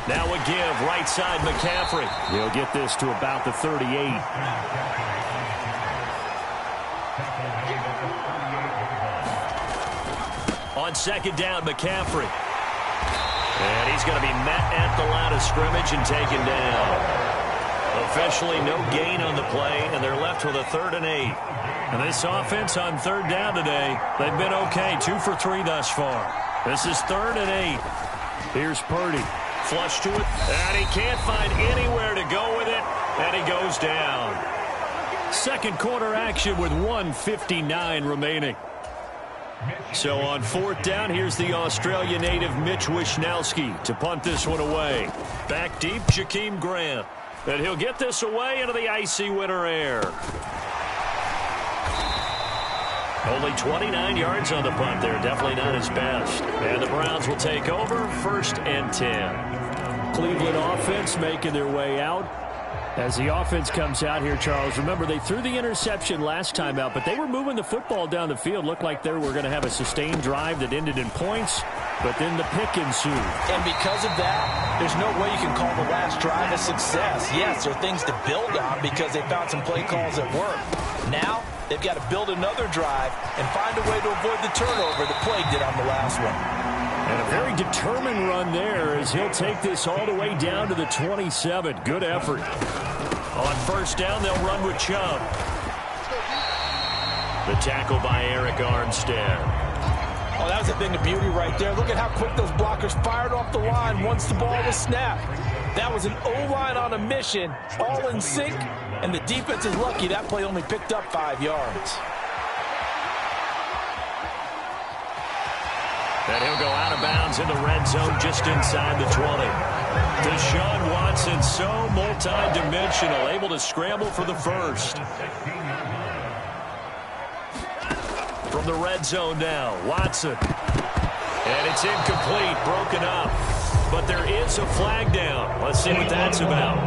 Now a give, right side McCaffrey. He'll get this to about the 38. On 2nd down, McCaffrey. And he's going to be met at the line of scrimmage and taken down. Officially no gain on the play, and they're left with a 3rd and 8. And this offense on 3rd down today, they've been okay. 2 for 3 thus far. This is 3rd and 8. Here's Purdy. Flush to it, and he can't find anywhere to go with it, and he goes down. 2nd quarter action with 1:59 remaining. So on 4th down, here's the Australia native Mitch Wishnowsky to punt this one away. Back deep, Jakeem Grant. And he'll get this away into the icy winter air. Only 29 yards on the punt there. Definitely not his best. And the Browns will take over 1st and 10. Cleveland offense making their way out. As the offense comes out here, Charles, remember they threw the interception last time out, but they were moving the football down the field. Looked like they were going to have a sustained drive that ended in points, but then the pick ensued. And because of that, there's no way you can call the last drive a success. Yes, there are things to build on because they found some play calls that work. Now, they've got to build another drive and find a way to avoid the turnover the play did on the last one. And a very determined run there as he'll take this all the way down to the 27. Good effort. On 1st down, they'll run with Chubb. The tackle by Eric Armstead. Oh, that was a thing of beauty right there. Look at how quick those blockers fired off the line once the ball was snapped. That was an O-line on a mission, all in sync, and the defense is lucky that play only picked up 5 yards. And he'll go out of bounds in the red zone just inside the 20. Deshaun Watson, so multi-dimensional, able to scramble for the first. From the red zone now, Watson. And it's incomplete, broken up. But there is a flag down. Let's see what that's about.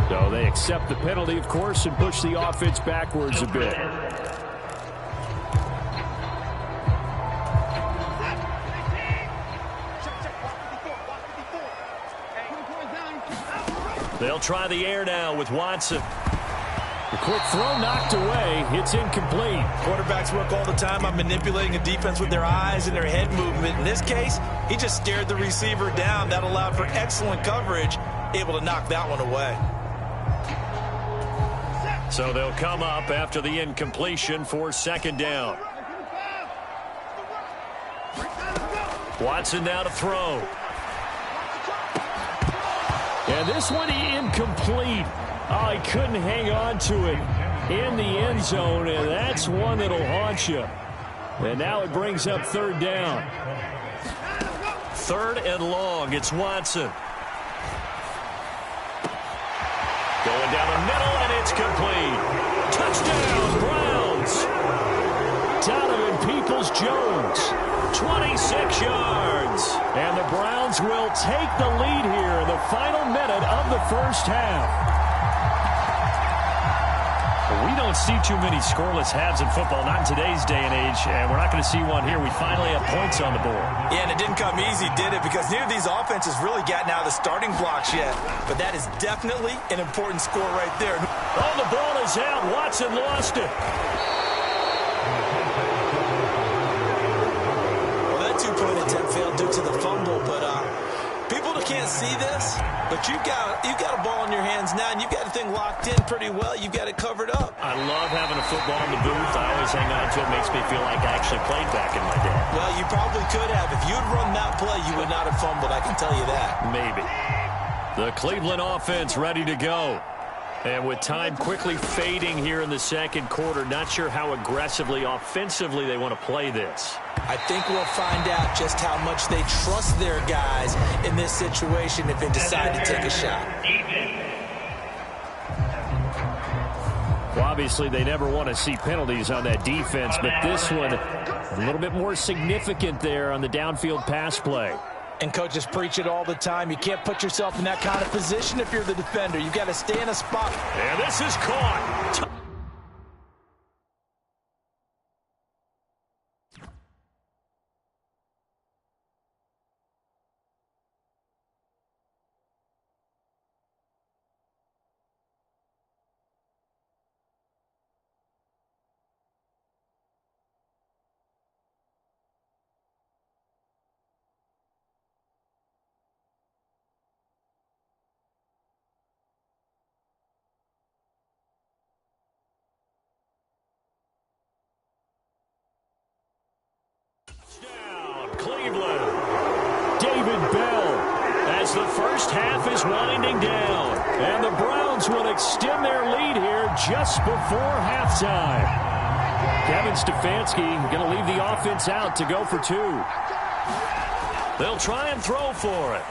So they accept the penalty, of course, and push the offense backwards a bit. They'll try the air now with Watson. The quick throw knocked away. It's incomplete. Quarterbacks work all the time on manipulating a defense with their eyes and their head movement. In this case, he just stared the receiver down. That allowed for excellent coverage, able to knock that one away. So they'll come up after the incompletion for second down. Watson now to throw. And this one incomplete. Oh, he couldn't hang on to it in the end zone, and that's one that'll haunt you. And now it brings up third down. Third and long. It's Watson. Going down the middle, and it's complete. Touchdown, Browns. Donovan Peoples-Jones, 26 yards. And the Browns will take the lead here in the final minute of the first half. We don't see too many scoreless halves in football, not in today's day and age, and we're not going to see one here. We finally have points on the board. Yeah, and it didn't come easy, did it? Because neither of these offenses really gotten out of the starting blocks yet. But that is definitely an important score right there. Oh, the ball is out. Watson lost it. Well, that two-point attempt failed due to the fumble, but people can't see this. But you've got a ball in your hands now, and you've got the thing locked in pretty well. You've got it covered up. I love having a football in the booth. I always hang on to it. It makes me feel like I actually played back in my day. Well, you probably could have. If you had run that play, you would not have fumbled. I can tell you that. Maybe. The Cleveland offense ready to go. And with time quickly fading here in the second quarter, not sure how aggressively, offensively they want to play this. I think we'll find out just how much they trust their guys in this situation if they decide to take a shot. Well, obviously, they never want to see penalties on that defense, but this one a little bit more significant there on the downfield pass play. And coaches preach it all the time. You can't put yourself in that kind of position if you're the defender. You've got to stay in a spot. And this is caught. Cleveland. David Bell as the first half is winding down. And the Browns will extend their lead here just before halftime. Kevin Stefanski going to leave the offense out to go for two. They'll try and throw for it.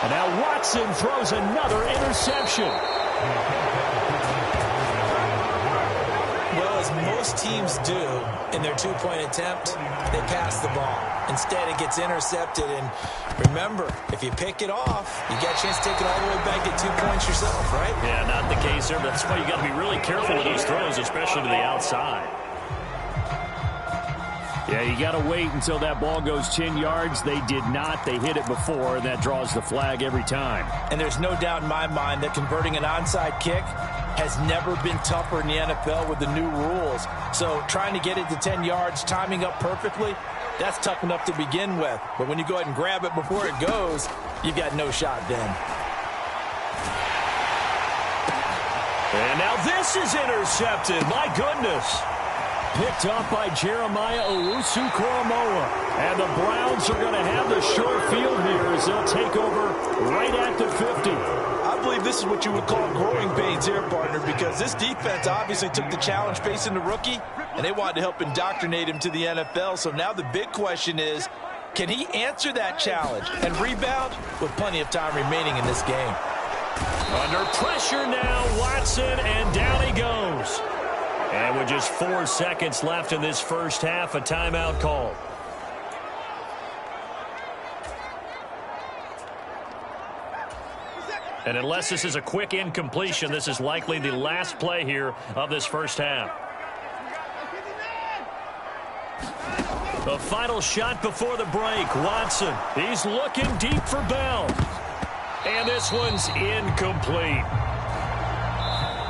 And now Watson throws another interception. Well, as most teams do in their two-point attempt, they pass the ball. Instead, it gets intercepted. And remember, if you pick it off, you got a chance to take it all the way back, get 2 points yourself, right? Yeah, not the case there. That's why you got to be really careful with those throws, especially to the outside. Yeah, you got to wait until that ball goes 10 yards. They did not. They hit it before, and that draws the flag every time. And there's no doubt in my mind that converting an onside kick has never been tougher in the NFL with the new rules. So trying to get it to 10 yards, timing up perfectly, that's tough enough to begin with. But when you go ahead and grab it before it goes, you've got no shot then. And now this is intercepted. My goodness. Picked up by Jeremiah Owusu-Koramoah. And the Browns are going to have the short field here as they'll take over right at the 50. I believe this is what you would call growing pains here, partner, because this defense obviously took the challenge facing the rookie, and they wanted to help indoctrinate him to the NFL. So now the big question is, can he answer that challenge and rebound with plenty of time remaining in this game? Under pressure now, Watson, and down he goes. And with just 4 seconds left in this first half, a timeout call. And unless this is a quick incompletion, this is likely the last play here of this first half. The final shot before the break. Watson, he's looking deep for Bell. And this one's incomplete.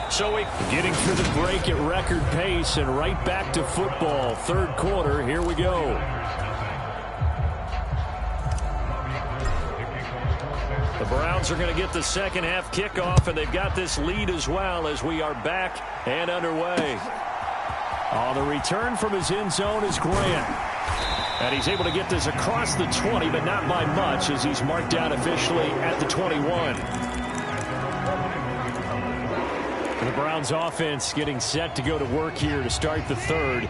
So we getting through the break at record pace and right back to football. Third quarter, here we go. Browns are going to get the second half kickoff, and they've got this lead as well as we are back and underway. On the return from his end zone is Grant. And he's able to get this across the 20, but not by much as he's marked down officially at the 21. The Browns offense getting set to go to work here to start the third.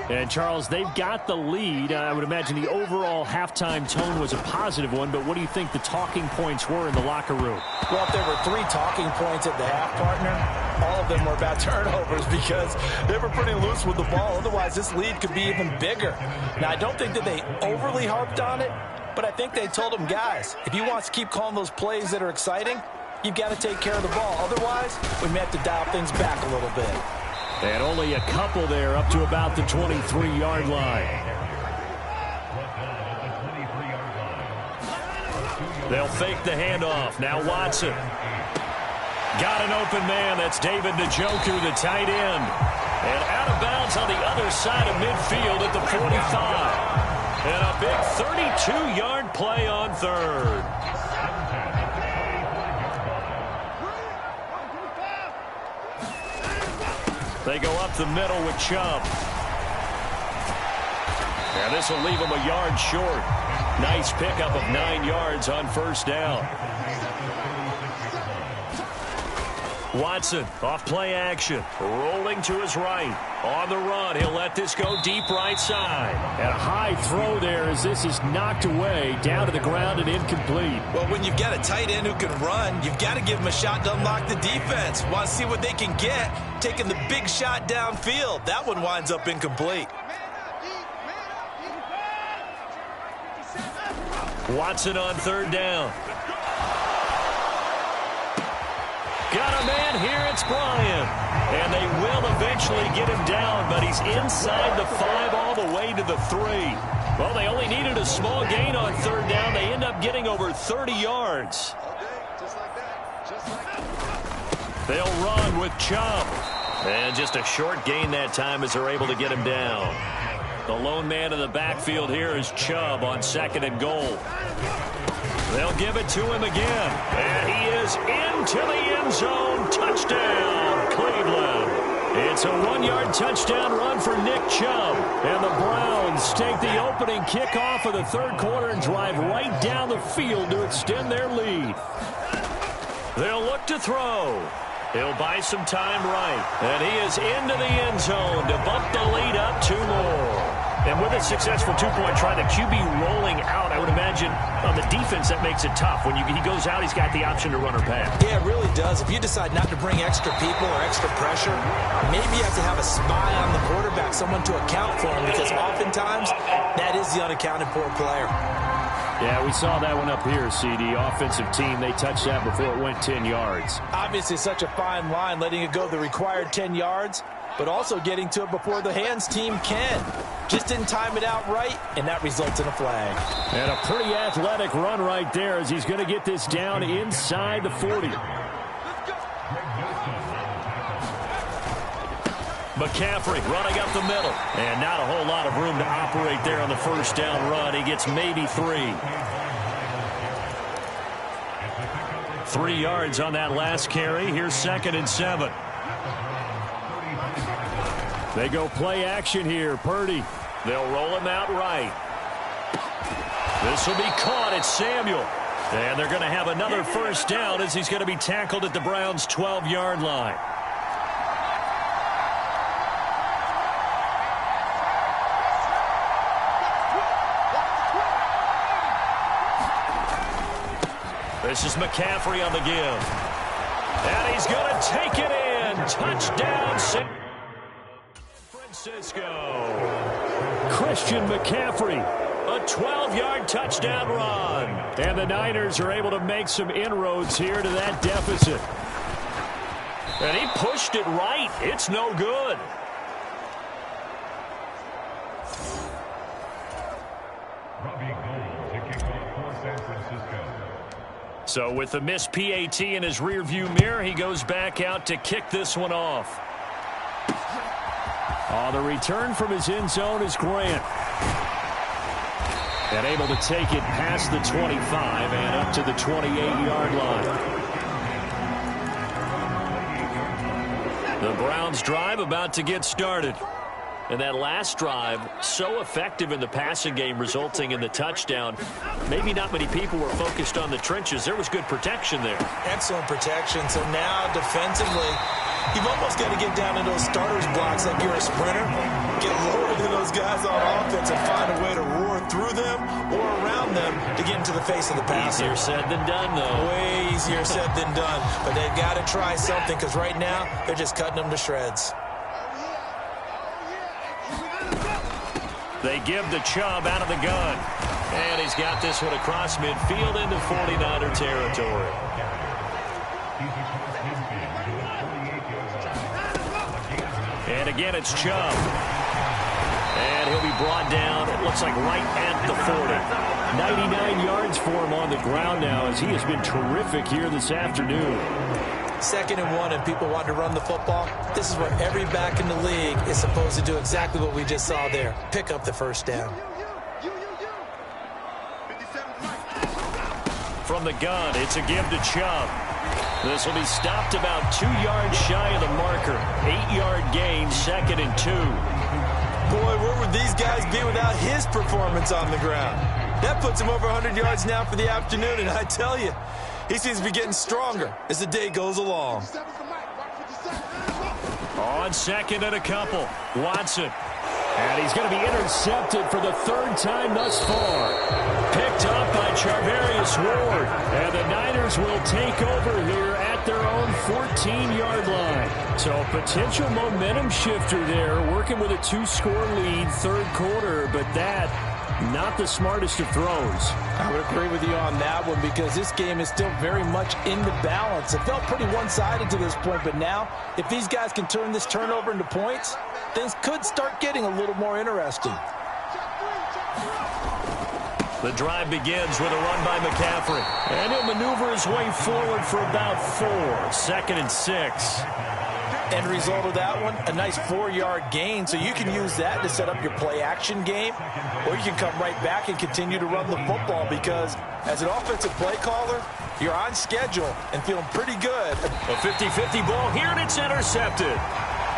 And, Charles, they've got the lead. I would imagine the overall halftime tone was a positive one, but what do you think the talking points were in the locker room? Well, if there were 3 talking points at the half, partner, all of them were about turnovers because they were pretty loose with the ball. Otherwise, this lead could be even bigger. Now, I don't think that they overly harped on it, but I think they told them, guys, if you want to keep calling those plays that are exciting, you've got to take care of the ball. Otherwise, we may have to dial things back a little bit. And only a couple there up to about the 23-yard line. They'll fake the handoff. Now Watson. Got an open man. That's David Njoku, the tight end. And out of bounds on the other side of midfield at the 45. And a big 32-yard play on third. They go up the middle with Chubb. And this will leave him a yard short. Nice pickup of 9 yards on first down. Watson off play action. Rolling to his right. On the run. He'll let this go deep right side. And a high throw there as this is knocked away down to the ground and incomplete. Well, when you've got a tight end who can run, you've got to give him a shot to unlock the defense. Want to see what they can get, taking the big shot downfield. That one winds up incomplete. Watson on third down. Got a man here, it's Bryant. And they will eventually get him down, but he's inside the 5 all the way to the 3. Well, they only needed a small gain on third down. They end up getting over 30 yards. They'll run with Chubb. And just a short gain that time as they're able to get him down. The lone man in the backfield here is Chubb on 2nd and goal. They'll give it to him again. And he is into the end zone. Touchdown, Cleveland. It's a 1-yard touchdown run for Nick Chubb. And the Browns take the opening kickoff of the third quarter and drive right down the field to extend their lead. They'll look to throw. He'll buy some time right. And he is into the end zone to bump the lead up 2 more. And with a successful 2-point try, the QB rolling out, I would imagine on the defense that makes it tough. When he goes out, he's got the option to run or pass. Yeah, it really does. If you decide not to bring extra people or extra pressure, maybe you have to have a spy on the quarterback, someone to account for him, because oftentimes that is the unaccounted for player. Yeah, we saw that one up here, CD. Offensive team, they touched that before it went 10 yards. Obviously, such a fine line, letting it go the required 10 yards, but also getting to it before the hands team can. Just didn't time it out right, and that results in a flag. And a pretty athletic run right there as he's going to get this down inside the 40. McCaffrey running up the middle. And not a whole lot of room to operate there on the first down run. He gets maybe 3. 3 yards on that last carry. Here's 2nd and 7. They go play action here. Purdy. They'll roll him out right. This will be caught. It's Samuel. And they're going to have another first down as he's going to be tackled at the Browns' 12-yard line. This is McCaffrey on the give. And he's going to take it in. Touchdown, San Francisco. Christian McCaffrey, a 12-yard touchdown run. And the Niners are able to make some inroads here to that deficit. And he pushed it right. It's no good. So with the missed PAT in his rearview mirror, he goes back out to kick this one off. The return from his end zone is Grant. And able to take it past the 25 and up to the 28-yard line. The Browns drive about to get started. And that last drive, so effective in the passing game, resulting in the touchdown. Maybe not many people were focused on the trenches. There was good protection there. Excellent protection. So now defensively, you've almost got to get down to those starters blocks like you're a sprinter. Get lower than those guys on offense and find a way to roar through them or around them to get into the face of the passer. Easier said than done, though. Way easier said than done. But they've got to try something because right now they're just cutting them to shreds. They give the Chubb out of the gun. And he's got this one across midfield into 49er territory. And again, it's Chubb. And he'll be brought down, it looks like right at the 40. 99 yards for him on the ground now as he has been terrific here this afternoon. 2nd and 1 and people want to run the football. This is where every back in the league is supposed to do exactly what we just saw there. Pick up the first down. From the gun, it's a give to Chubb. This will be stopped about 2 yards shy of the marker. 8-yard gain, 2nd and 2. Boy, where would these guys be without his performance on the ground? That puts him over 100 yards now for the afternoon, and I tell you, he seems to be getting stronger as the day goes along. On 2nd and a couple, Watson. And he's going to be intercepted for the 3rd time thus far. Picked up by Charvarius Ward. And the Niners will take over here at their own 14-yard line. So a potential momentum shifter there, working with a 2-score lead, 3rd quarter, but that not the smartest of throws. I would agree with you on that one because this game is still very much in the balance. It felt pretty one-sided to this point, but now if these guys can turn this turnover into points, things could start getting a little more interesting. The drive begins with a run by McCaffrey. And he'll maneuver his way forward for about 4. 2nd and 6. End result of that one, a nice 4-yard gain, so you can use that to set up your play-action game, or you can come right back and continue to run the football because as an offensive play caller, you're on schedule and feeling pretty good. A 50-50 ball here, and it's intercepted.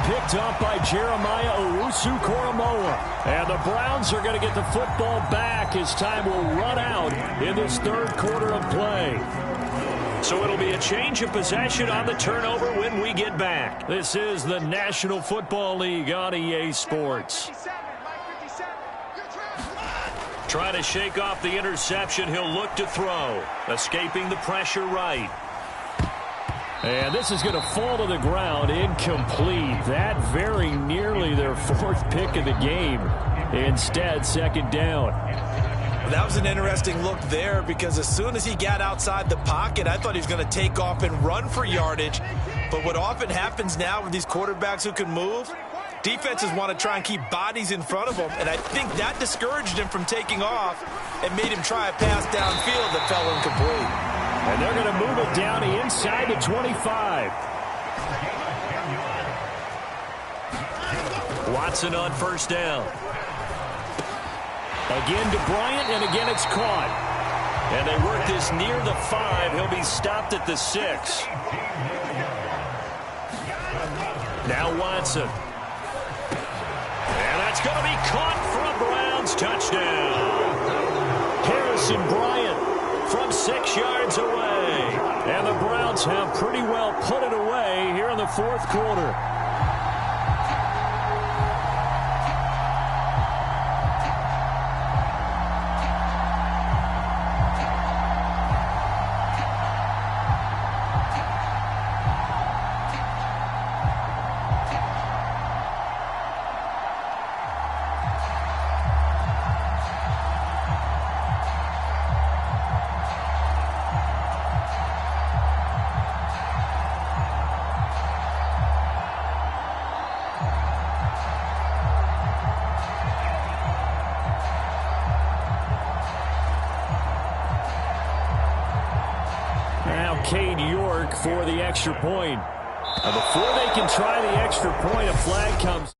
Picked up by Jeremiah Owusu-Koramoah. And the Browns are going to get the football back as time will run out in this 3rd quarter of play. So it'll be a change of possession on the turnover when we get back. This is the National Football League on EA Sports. Trying to shake off the interception, he'll look to throw. Escaping the pressure right. And this is going to fall to the ground, incomplete. That very nearly their 4th pick of the game. Instead, 2nd down. That was an interesting look there because as soon as he got outside the pocket, I thought he was going to take off and run for yardage. But what often happens now with these quarterbacks who can move, defenses want to try and keep bodies in front of them, and I think that discouraged him from taking off and made him try a pass downfield that fell incomplete. And they're going to move it down inside the 25. Watson on 1st down. Again to Bryant, and again it's caught. And they work this near the 5. He'll be stopped at the 6. Now Watson. And that's going to be caught for a Browns touchdown. Harrison Bryant from 6 yards away. And the Browns have pretty well put it away here in the 4th quarter. Cade York for the extra point. Before they can try the extra point, a flag comes.